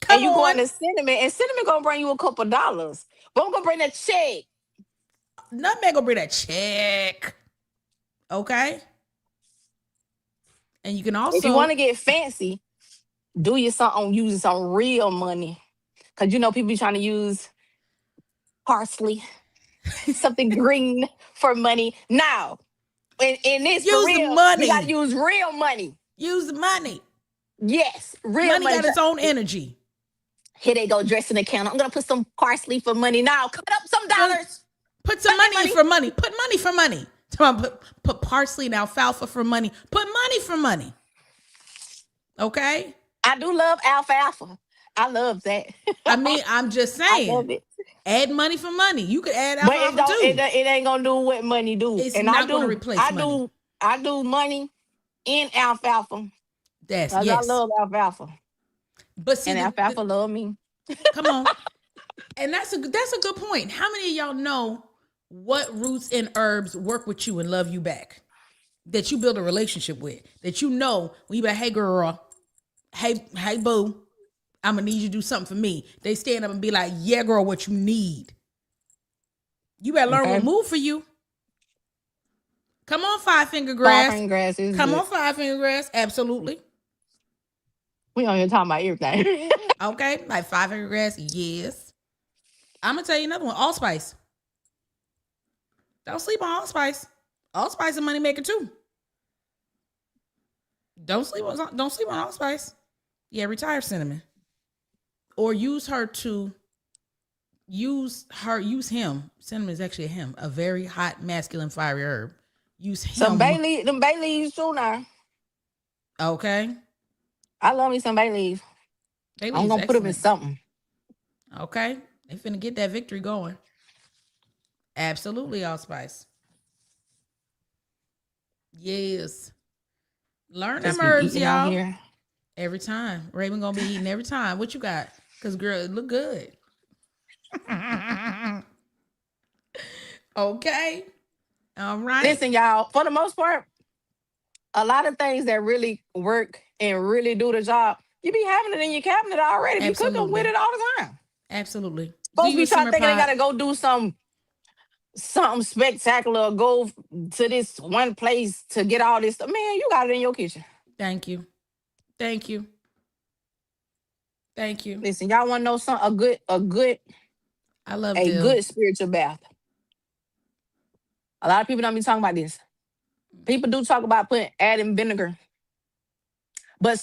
And you going to cinnamon, and cinnamon gonna bring you a couple dollars. But I'm gonna bring that check. Nutmeg gonna bring that check. Okay. And you can also, if you want to get fancy, do your something using some real money. Because you know people be trying to use parsley, something green for money. Now, in this use for real, money. you gotta use real money. Use the money. Yes, real money. Money got its own energy. Here they go, dressing the counter. I'm gonna put some parsley for money now. Cut up some dollars. Put some money for money. Put money for money. Put parsley and alfalfa for money. Put money for money. Okay? I do love alfalfa. I love that. I mean, I'm just saying. I love it. Add money for money. You could add alfalfa but too. It ain't gonna do what money do. It's and not gonna replace money. I do money in alfalfa. Yes. I love alfalfa. But see, and alfalfa love me. Come on. And that's a good point. How many of y'all know what roots and herbs work with you and love you back? That you build a relationship with. That you know when you be like, hey girl, hey boo, I'm gonna need you to do something for me. They stand up and be like, yeah, girl, what you need. You better learn what move for you. Come on, five finger grass. 5 finger grass is Come good. on, five finger grass. Absolutely. We on here talking about everything. Okay, like 5 finger grass, yes. I'm gonna tell you another one. Allspice. Don't sleep on allspice. Allspice is a money maker too. Don't sleep on allspice. Yeah, retire cinnamon. Or use him. Cinnamon is actually a him. A very hot, masculine, fiery herb. Use him. Some bay leaves too now. Okay. I love me some bay leaves. I'm gonna put them in something. Okay. They finna get that victory going. Absolutely, allspice. Yes. Learn them herbs, y'all. Every time. Raven gonna be eating every time. What you got? Because girl, it look good. Okay. All right. Listen, y'all, for the most part, a lot of things that really work and really do the job, you be having it in your cabinet already. You cooking with it all the time. Absolutely. Folks be trying to think they gotta go do something spectacular or go to this one place to get all this stuff. Man, you got it in your kitchen. Thank you. Listen, y'all want to know something? A good spiritual bath. A lot of people don't be talking about this. People do talk about adding vinegar. But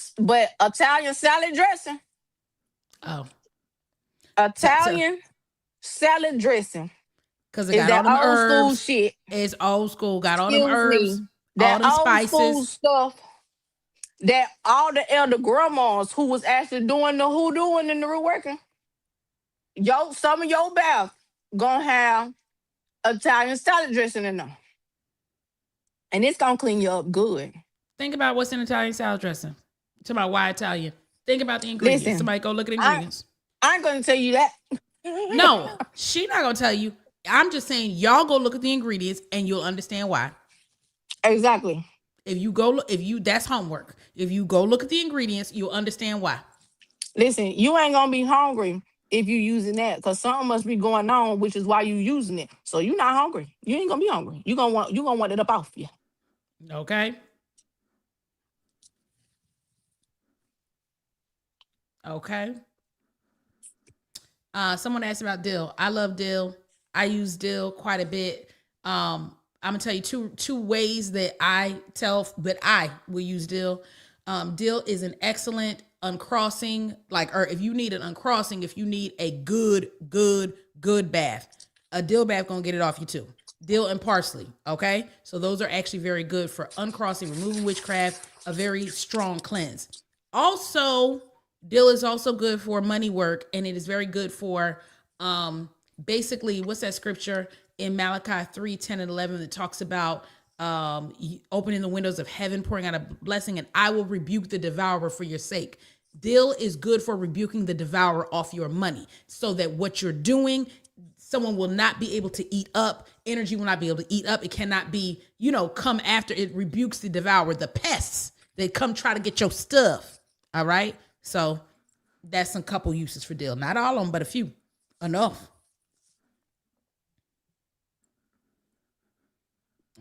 Italian salad dressing, Oh, so Italian salad dressing because it is got all that them old school herbs. shit. It's old school. Got all them Excuse herbs, me. all That them old school spices. stuff that all the elder grandmas who was actually doing the hoodooing and the reworking, some of your bath gonna have Italian salad dressing in them. And it's gonna clean you up good. Think about what's in Italian salad dressing. Talk about why Italian. Think about the ingredients. Listen, Somebody go look at the I ingredients. I ain't gonna tell you that. No, she not gonna tell you. I'm just saying, y'all go look at the ingredients and you'll understand why. Exactly. If you go, if you that's homework. If you go look at the ingredients, you'll understand why. Listen, you ain't gonna be hungry if you using that because something must be going on, which is why you using it. So you're not hungry. You ain't gonna be hungry. You gonna want it up off you. Okay. Okay. Someone asked about dill. I love dill. I use dill quite a bit. I'm gonna tell you two ways that I will use dill. Dill is an excellent uncrossing, or if you need an uncrossing, if you need a good bath, a dill bath gonna get it off you too. Dill and parsley, okay? So those are actually very good for uncrossing, removing witchcraft, a very strong cleanse. Also, dill is also good for money work, and it is very good for basically, what's that scripture in Malachi 3:10 and 11 that talks about opening the windows of heaven, pouring out a blessing, and I will rebuke the devourer for your sake. Dill is good for rebuking the devourer off your money, so that what you're doing, someone will not be able to eat up. Energy will not be able to eat up. It cannot be, come after. It rebukes the devourer, the pests that come try to get your stuff. All right. So that's some couple uses for dill. Not all of them, but a few. Enough.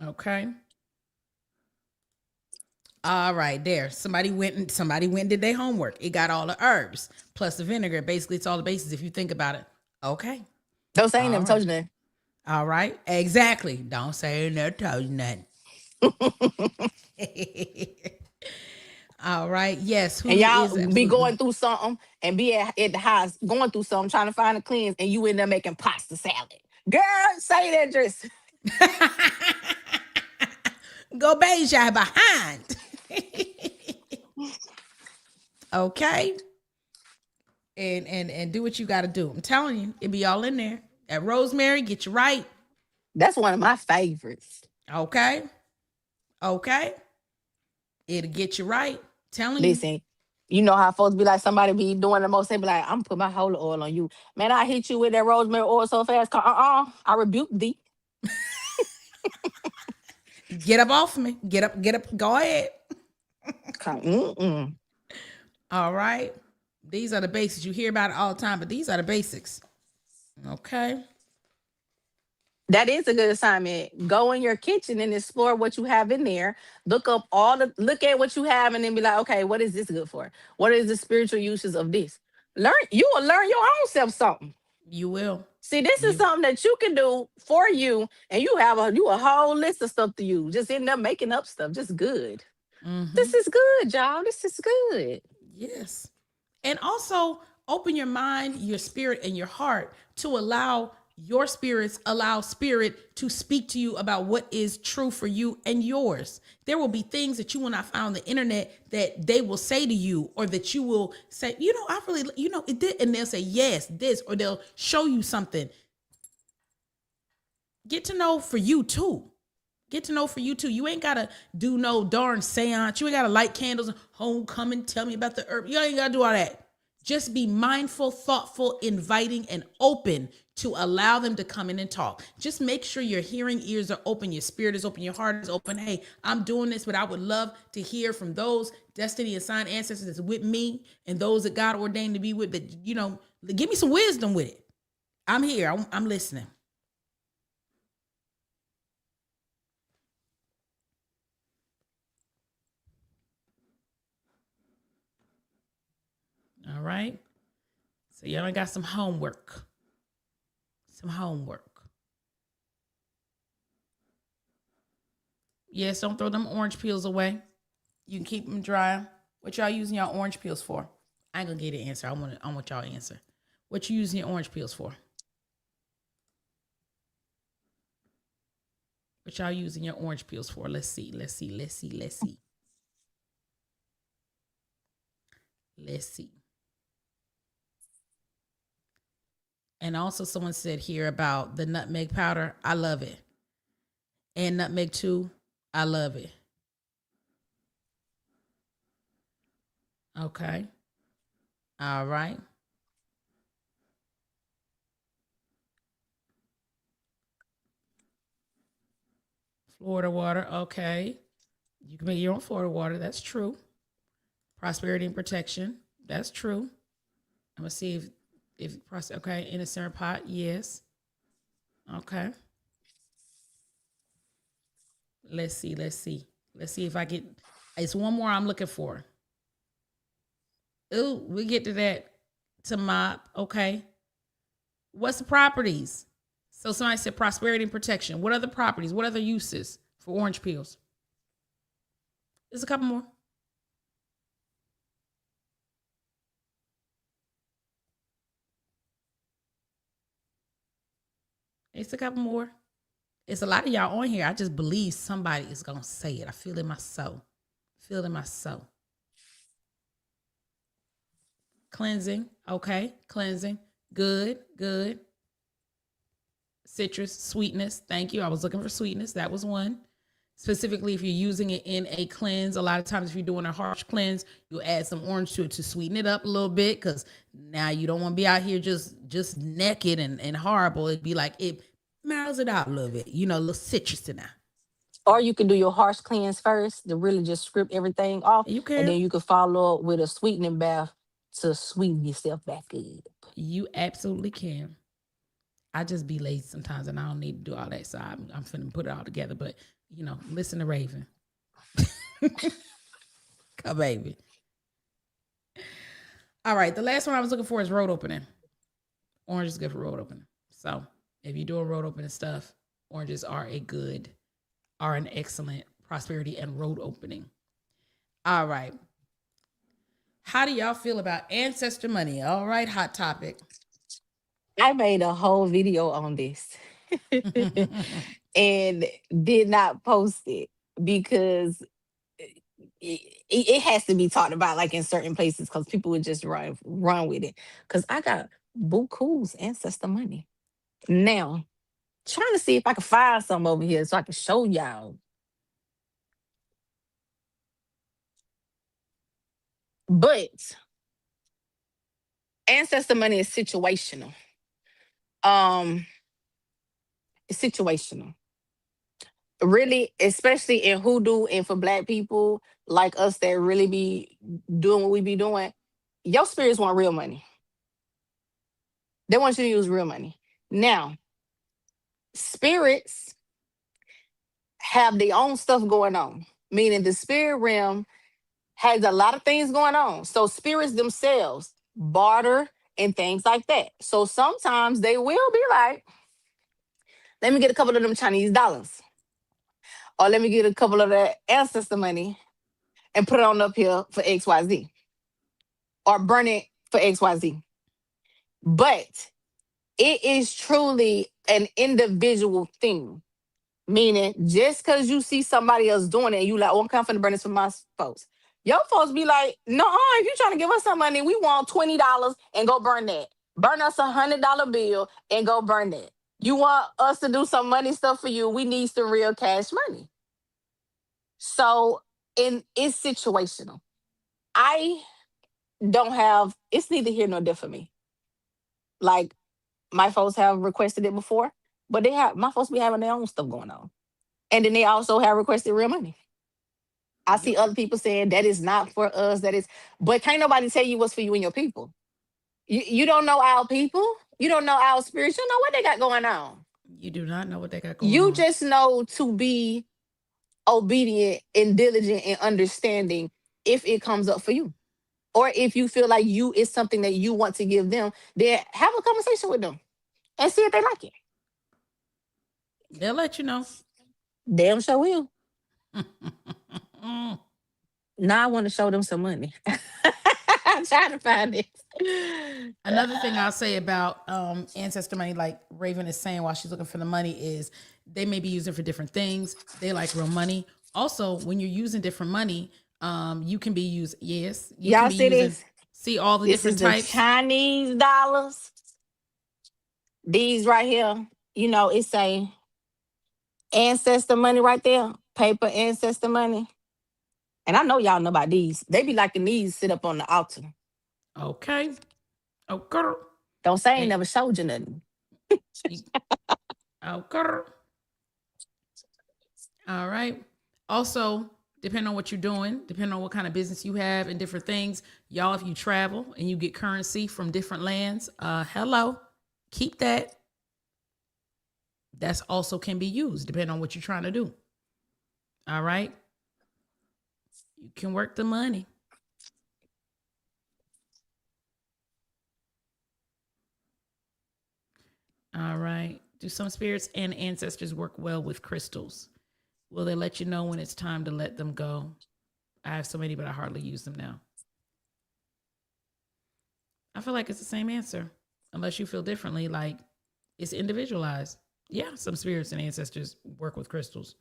Okay. All right, there. Somebody went and did their homework. It got all the herbs plus the vinegar. Basically, it's all the bases if you think about it. Okay. Don't say All never right. told you that. All right. Exactly. Don't say never told you nothing. All right. Yes. Who And y'all is be absolutely going through something and be at the house going through something, trying to find a cleanse, and you end up making pasta salad. Girl, say that dress. go Beja behind. Okay. And do what you got to do. I'm telling you, it be all in there. That rosemary, get you right. That's one of my favorites. Okay. Okay. It'll get you right. Telling you. Listen, you know how folks be like, somebody be doing the most, they be like, I'm gonna put my holy oil on you. Man, I hit you with that rosemary oil so fast. I rebuke thee. Get up off me. Get up. Go ahead. Mm-mm. All right. These are the basics. You hear about it all the time, but these are the basics. Okay. That is a good assignment. Go in your kitchen and explore what you have in there. Look at what you have and then be like, okay, what is this good for? What is the spiritual uses of this? You will learn your own self something. You will. See, this is something that you can do for you, and you have a whole list of stuff to use. Just end up making up stuff. Just good. Mm-hmm. This is good, y'all. This is good. Yes. And also open your mind, your spirit, and your heart to allow spirit to speak to you about what is true for you and yours. There will be things that you will not find on the internet that they will say to you, or that you will say, I really, it did. And they'll say, yes, this, or they'll show you something. Get to know for you too. You ain't got to do no darn seance. You ain't got to light candles and homecoming. Tell me about the herb. You ain't got to do all that. Just be mindful, thoughtful, inviting, and open to allow them to come in and talk. Just make sure your hearing ears are open, your spirit is open, your heart is open. Hey, I'm doing this, but I would love to hear from those destiny assigned ancestors that's with me and those that God ordained to be with. But, give me some wisdom with it. I'm here. I'm listening. All right. So y'all got some homework. Yes, don't throw them orange peels away. You can keep them dry. What y'all using your orange peels for? I ain't gonna get an answer. I want y'all to answer. What you using your orange peels for? What y'all using your orange peels for? Let's see. Let's see. Let's see. Let's see. Let's see. And also someone said here about the nutmeg powder. I love it. And nutmeg too. I love it. Okay. All right. Florida water. Okay. You can make your own Florida water. That's true. Prosperity and protection. That's true. I'm gonna see if okay, in a center pot. Yes. Okay. Let's see. Let's see. Let's see if I get. It's one more I'm looking for. Ooh, we get to that. To mop. Okay. What's the properties? So somebody said prosperity and protection. What other properties? What other uses for orange peels? There's a couple more. It's a couple more. It's a lot of y'all on here. I just believe somebody is going to say it. I feel it in my soul. Feel it in my soul. Cleansing. Okay. Cleansing. Good. Good. Citrus. Sweetness. Thank you. I was looking for sweetness. That was one. Specifically, if you're using it in a cleanse, a lot of times if you're doing a harsh cleanse, you'll add some orange to it to sweeten it up a little bit, because now you don't want to be out here just naked and horrible. It'd be like it mellows it out a little bit, you know, a little citrus in there. Or you can do your harsh cleanse first to really just strip everything off. You can. And then you can follow up with a sweetening bath to sweeten yourself back up. You absolutely can. I just be lazy sometimes and I don't need to do all that. So I'm finna put it all together. But, you know, listen to Raven. Come, baby. All right. The last one I was looking for is road opening. Orange is good for road opening. So if you're doing road opening stuff, oranges are an excellent prosperity and road opening. All right. How do y'all feel about ancestor money? All right, hot topic. I made a whole video on this and did not post it because it has to be talked about like in certain places because people would just run with it. Because I got buku's ancestor money. Now, trying to see if I can find some over here so I can show y'all. But ancestor money is situational. It's situational. Really, especially in hoodoo and for black people like us that really be doing what we be doing, your spirits want real money. They want you to use real money. Now, spirits have their own stuff going on, meaning the spirit realm has a lot of things going on. So spirits themselves barter and things like that. So sometimes they will be like, let me get a couple of them Chinese dollars. Or let me get a couple of that ancestor money and put it on up here for XYZ. Or burn it for XYZ. But it is truly an individual thing. Meaning, just because you see somebody else doing it, and you like, oh, I'm coming to burn this for my folks. Your folks be like, no, if you're trying to give us some money, we want $20 and go burn that. Burn us $100 bill and go burn that. You want us to do some money stuff for you, we need some real cash money. So it's situational. I don't have, it's neither here nor there for me. Like, my folks have requested it before, but my folks be having their own stuff going on. And then they also have requested real money. I see other people saying that is not for us, but can't nobody tell you what's for you and your people. You don't know our people. You don't know our spirits. You don't know what they got going on. You do not know what they got going on. You just know to be obedient and diligent and understanding if it comes up for you. Or if you feel like it's something that you want to give them, then have a conversation with them and see if they like it. They'll let you know. Damn sure will. Now I want to show them some money. I'm trying to find it. Another thing I'll say about ancestor money, like Raven is saying while she's looking for the money, is they may be using for different things. They like real money. Also, when you're using different money, you can be used. Yes, you Y'all can be see using. this? See all the This is different the types. Chinese dollars. These right here, you know, it's a ancestor money right there, paper ancestor money. And I know y'all know about these. They be liking these sit up on the altar. Okay. Oh, girl. Don't say I ain't Hey. never showed you nothing. Oh, girl. All right. Also, depending on what you're doing, depending on what kind of business you have and different things, y'all, if you travel and you get currency from different lands, hello, keep that. That's also can be used depending on what you're trying to do. All right. You can work the money. All right. Do some spirits and ancestors work well with crystals? Will they let you know when it's time to let them go? I have so many, but I hardly use them now. I feel like it's the same answer, unless you feel differently. Like it's individualized. Yeah, some spirits and ancestors work with crystals.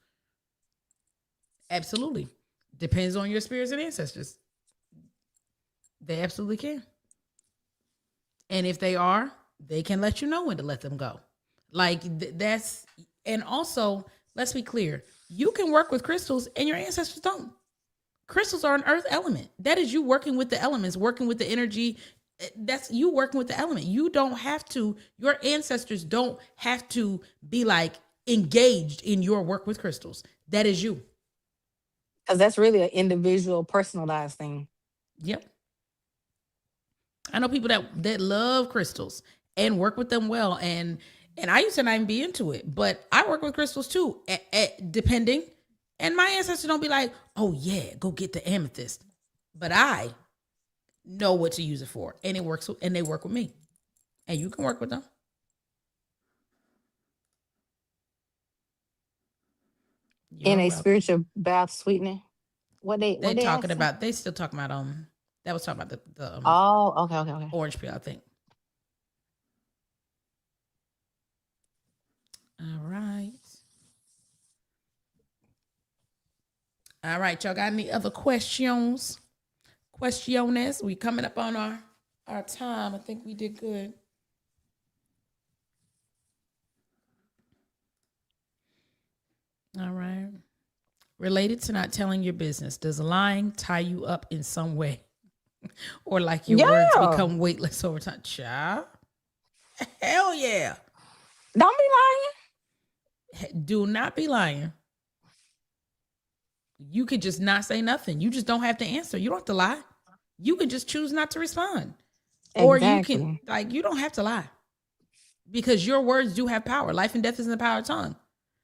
Absolutely. Depends on your spirits and ancestors. They absolutely can. And if they are, they can let you know when to let them go. Like that's, and also, let's be clear, you can work with crystals and your ancestors don't. Crystals are an earth element. That is you working with the elements, working with the energy. That's you working with the element. You don't have to, your ancestors don't have to be like engaged in your work with crystals. That is you. Because that's really an individual, personalized thing. Yep. I know people that love crystals and work with them well, and I used to not even be into it, but I work with crystals too, depending. And my ancestors don't be like, "Oh yeah, go get the amethyst," but I know what to use it for, and it works, and they work with me, and you can work with them. In You're a welcome. spiritual bath sweetening. What they Talking asking? about, they still talking about that was talking about the Oh, okay, okay, okay. orange peel, I think. All right. All right, y'all got any other questions? Questiones. We coming up on our time. I think we did good. All right. Related to not telling your business, does lying tie you up in some way? Or like your words Yeah. become weightless over time? Child. Hell yeah. Don't be lying. Do not be lying. You could just not say nothing. You just don't have to answer. You don't have to lie. You can just choose not to respond. Or you can, Exactly. like, you don't have to lie. Because your words do have power. Life and death is in the power of tongue.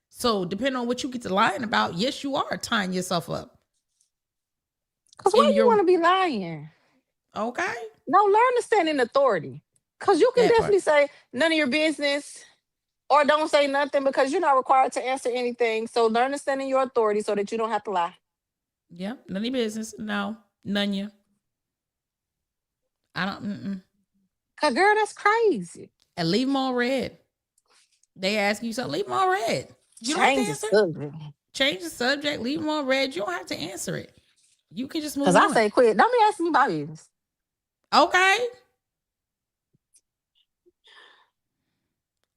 So depending on what you get to lying about, yes, you are tying yourself up. Because why you want to be lying? Okay. No, learn to stand in authority. Because you can That part. definitely say none of your business or don't say nothing because you're not required to answer anything. So learn to stand in your authority so that you don't have to lie. Yeah. None of your business. No. None you. I don't. Cause girl, that's crazy. And leave them all red. They ask you something, leave them all red. You don't have to Change the answer. subject. Change the subject, leave them all red. You don't have to answer it. You can just move Cause I on. say quit. Don't be asking me about business. Okay.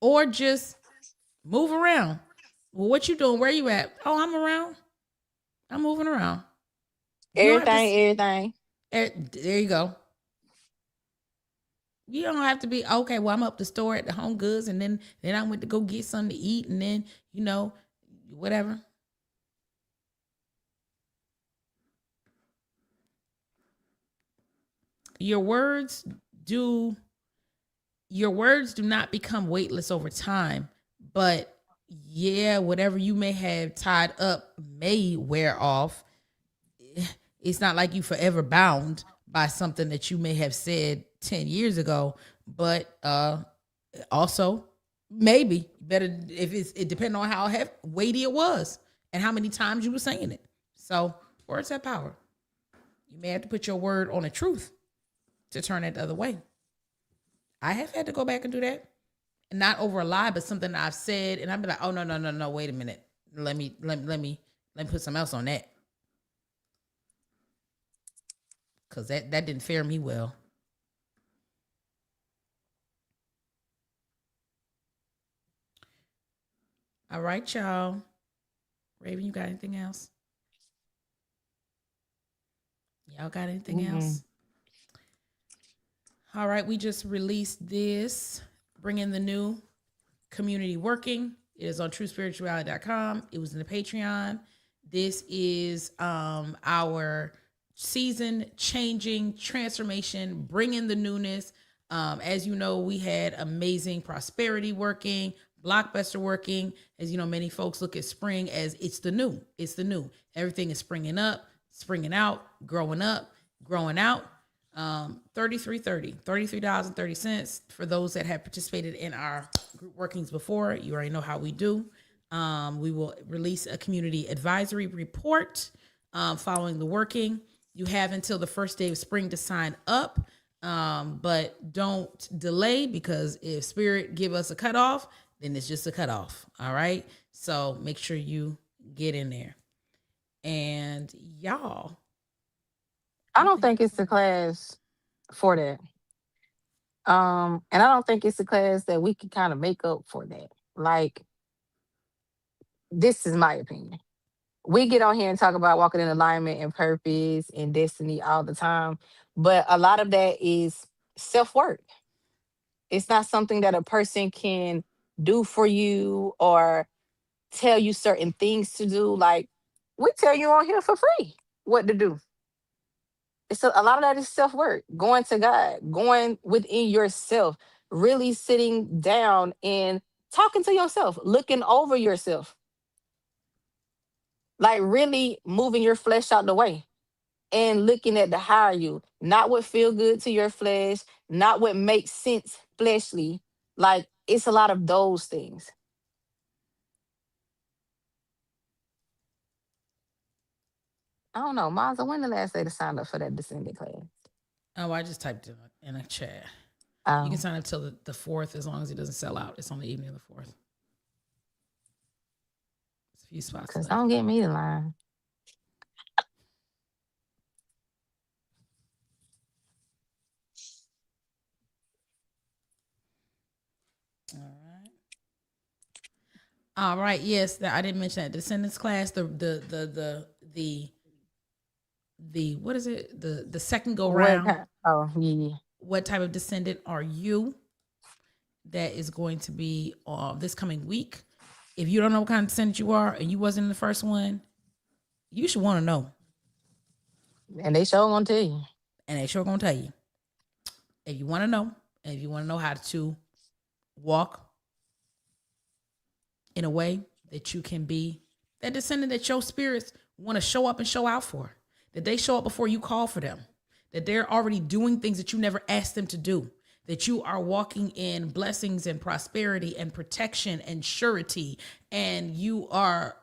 Or just move around. Well, what you doing? Where you at? Oh, I'm around. I'm moving around. Everything. There you go. You don't have to be okay. Well, I'm up the store at the Home Goods, and then I went to go get something to eat, and then whatever. Your words do not become weightless over time, but yeah, whatever you may have tied up may wear off. It's not like you forever bound by something that you may have said 10 years ago, but also maybe better if it depends on how weighty it was and how many times you were saying it. So words have power. You may have to put your word on a truth to turn it the other way. I have had to go back and do that. Not over a lie, but something I've said, and I've been like, oh no, wait a minute. Let me put something else on that. Cause that didn't fare me well. All right, y'all. Raven, you got anything else? Y'all got anything else? All right, we just released this. Bring in the new community working. It is on truespirituality.com. It was in the Patreon. This is our season changing transformation. Bring in the newness. As you know, we had amazing prosperity working, blockbuster working. As you know, many folks look at spring as it's the new. It's the new. Everything is springing up, springing out, growing up, growing out. $33.30 for those that have participated in our group workings before. You already know how we do. We will release a community advisory report following the working. You have until the first day of spring to sign up, but don't delay, because if Spirit give us a cutoff, then it's just a cutoff. All right. So make sure you get in there. And y'all, I don't think it's the class for that. And I don't think it's a class that we can kind of make up for that. Like, this is my opinion. We get on here and talk about walking in alignment and purpose and destiny all the time, but a lot of that is self-work. It's not something that a person can do for you or tell you certain things to do. Like, we tell you on here for free what to do. It's a lot of that is self-work, going to God, going within yourself, really sitting down and talking to yourself, looking over yourself, like really moving your flesh out the way and looking at the higher you, not what feel good to your flesh, not what makes sense fleshly. Like, it's a lot of those things. I don't know, Maza, when the last day to sign up for that descendant class? oh, I just typed it in a chat. You can Oh, sign up till the 4th as long as it doesn't sell out. It's on the evening of the 4th. There's a few spots because left. don't get me to line. All right. All right. Yes, I didn't mention that descendants class. The what is it? The second go What round. kind? Oh, yeah. What type of descendant are you? That is going to be this coming week. If you don't know what kind of descendant you are and you wasn't in the first one, you should want to know. And they sure gonna tell you. And they sure gonna tell you. If you want to know, and if you want to know how to walk in a way that you can be that descendant that your spirits want to show up and show out for, that they show up before you call for them, that they're already doing things that you never asked them to do, that you are walking in blessings and prosperity and protection and surety, and you are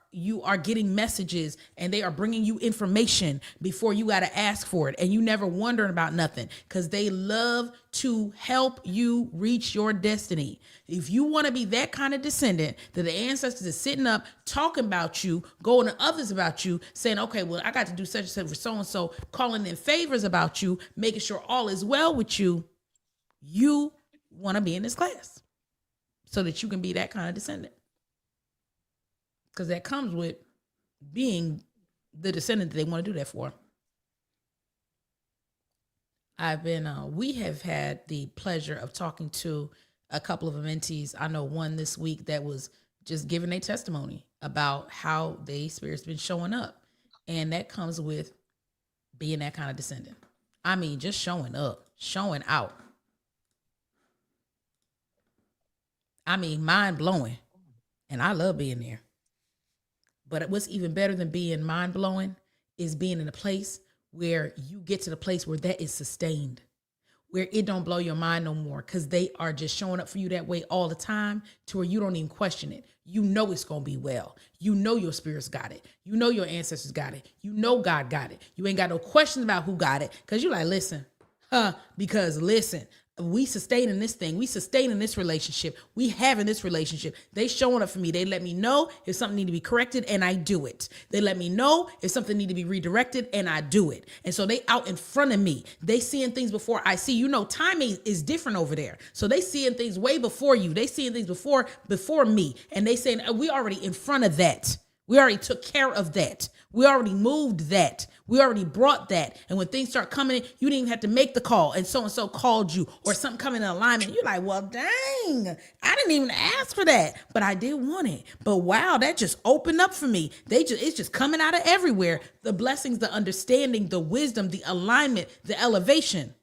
getting messages and they are bringing you information before you got to ask for it, and you never wondering about nothing, because they love to help you reach your destiny. If you want to be that kind of descendant that the ancestors are sitting up talking about you, going to others about you, saying, okay, well, I got to do such and such for so-and-so, calling in favors about you, making sure all is well with you, you want to be in this class so that you can be that kind of descendant. Because that comes with being the descendant that they want to do that for. We have had the pleasure of talking to a couple of mentees. I know one this week that was just giving a testimony about how the spirit's been showing up. And that comes with being that kind of descendant. I mean, just showing up, showing out. I mean, mind blowing. And I love being there. But what's even better than being mind blowing is being in a place where you get to the place where that is sustained, where it don't blow your mind no more, because they are just showing up for you that way all the time, to where you don't even question it. you know it's gonna be well. You know your spirits got it. You know your ancestors got it. You know God got it. You ain't got no questions about who got it. Cause you like, listen, because listen, we sustaining this thing. We sustaining this relationship. We having this relationship. They showing up for me. They let me know if something need to be corrected and I do it. They let me know if something need to be redirected and I do it. And so they out in front of me. They seeing things before I see. You know, timing is different over there. So they seeing things way before you. They seeing things before me. And they saying, we already in front of that. We already took care of that. We already moved that. We already brought that. And when things start coming in, you didn't even have to make the call. And so called you or something coming in alignment. You're like, well, dang, I didn't even ask for that, but I did want it. But wow, that just opened up for me. It's just coming out of everywhere. The blessings, the understanding, the wisdom, the alignment, the elevation.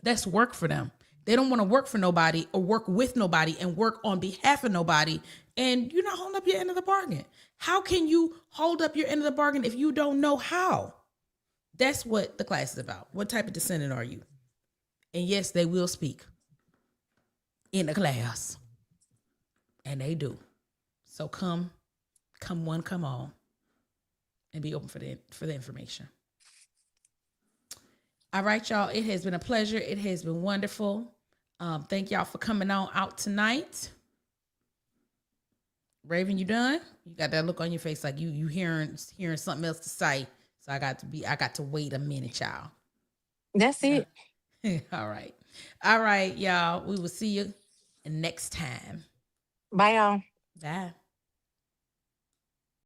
That's work for them. They don't want to work for nobody or work with nobody and work on behalf of nobody. And you're not holding up your end of the bargain. How can you hold up your end of the bargain if you don't know how? That's what the class is about. What type of descendant are you? And yes, they will speak in the class. And they do. So come one, come all. And be open for the information. All right, y'all. It has been a pleasure. It has been wonderful. Thank y'all for coming on out tonight. Raven, you done? You got that look on your face like you hearing something else to say. So I got to wait a minute, y'all. That's it. All right, y'all. We will see you next time. Bye, y'all. Bye.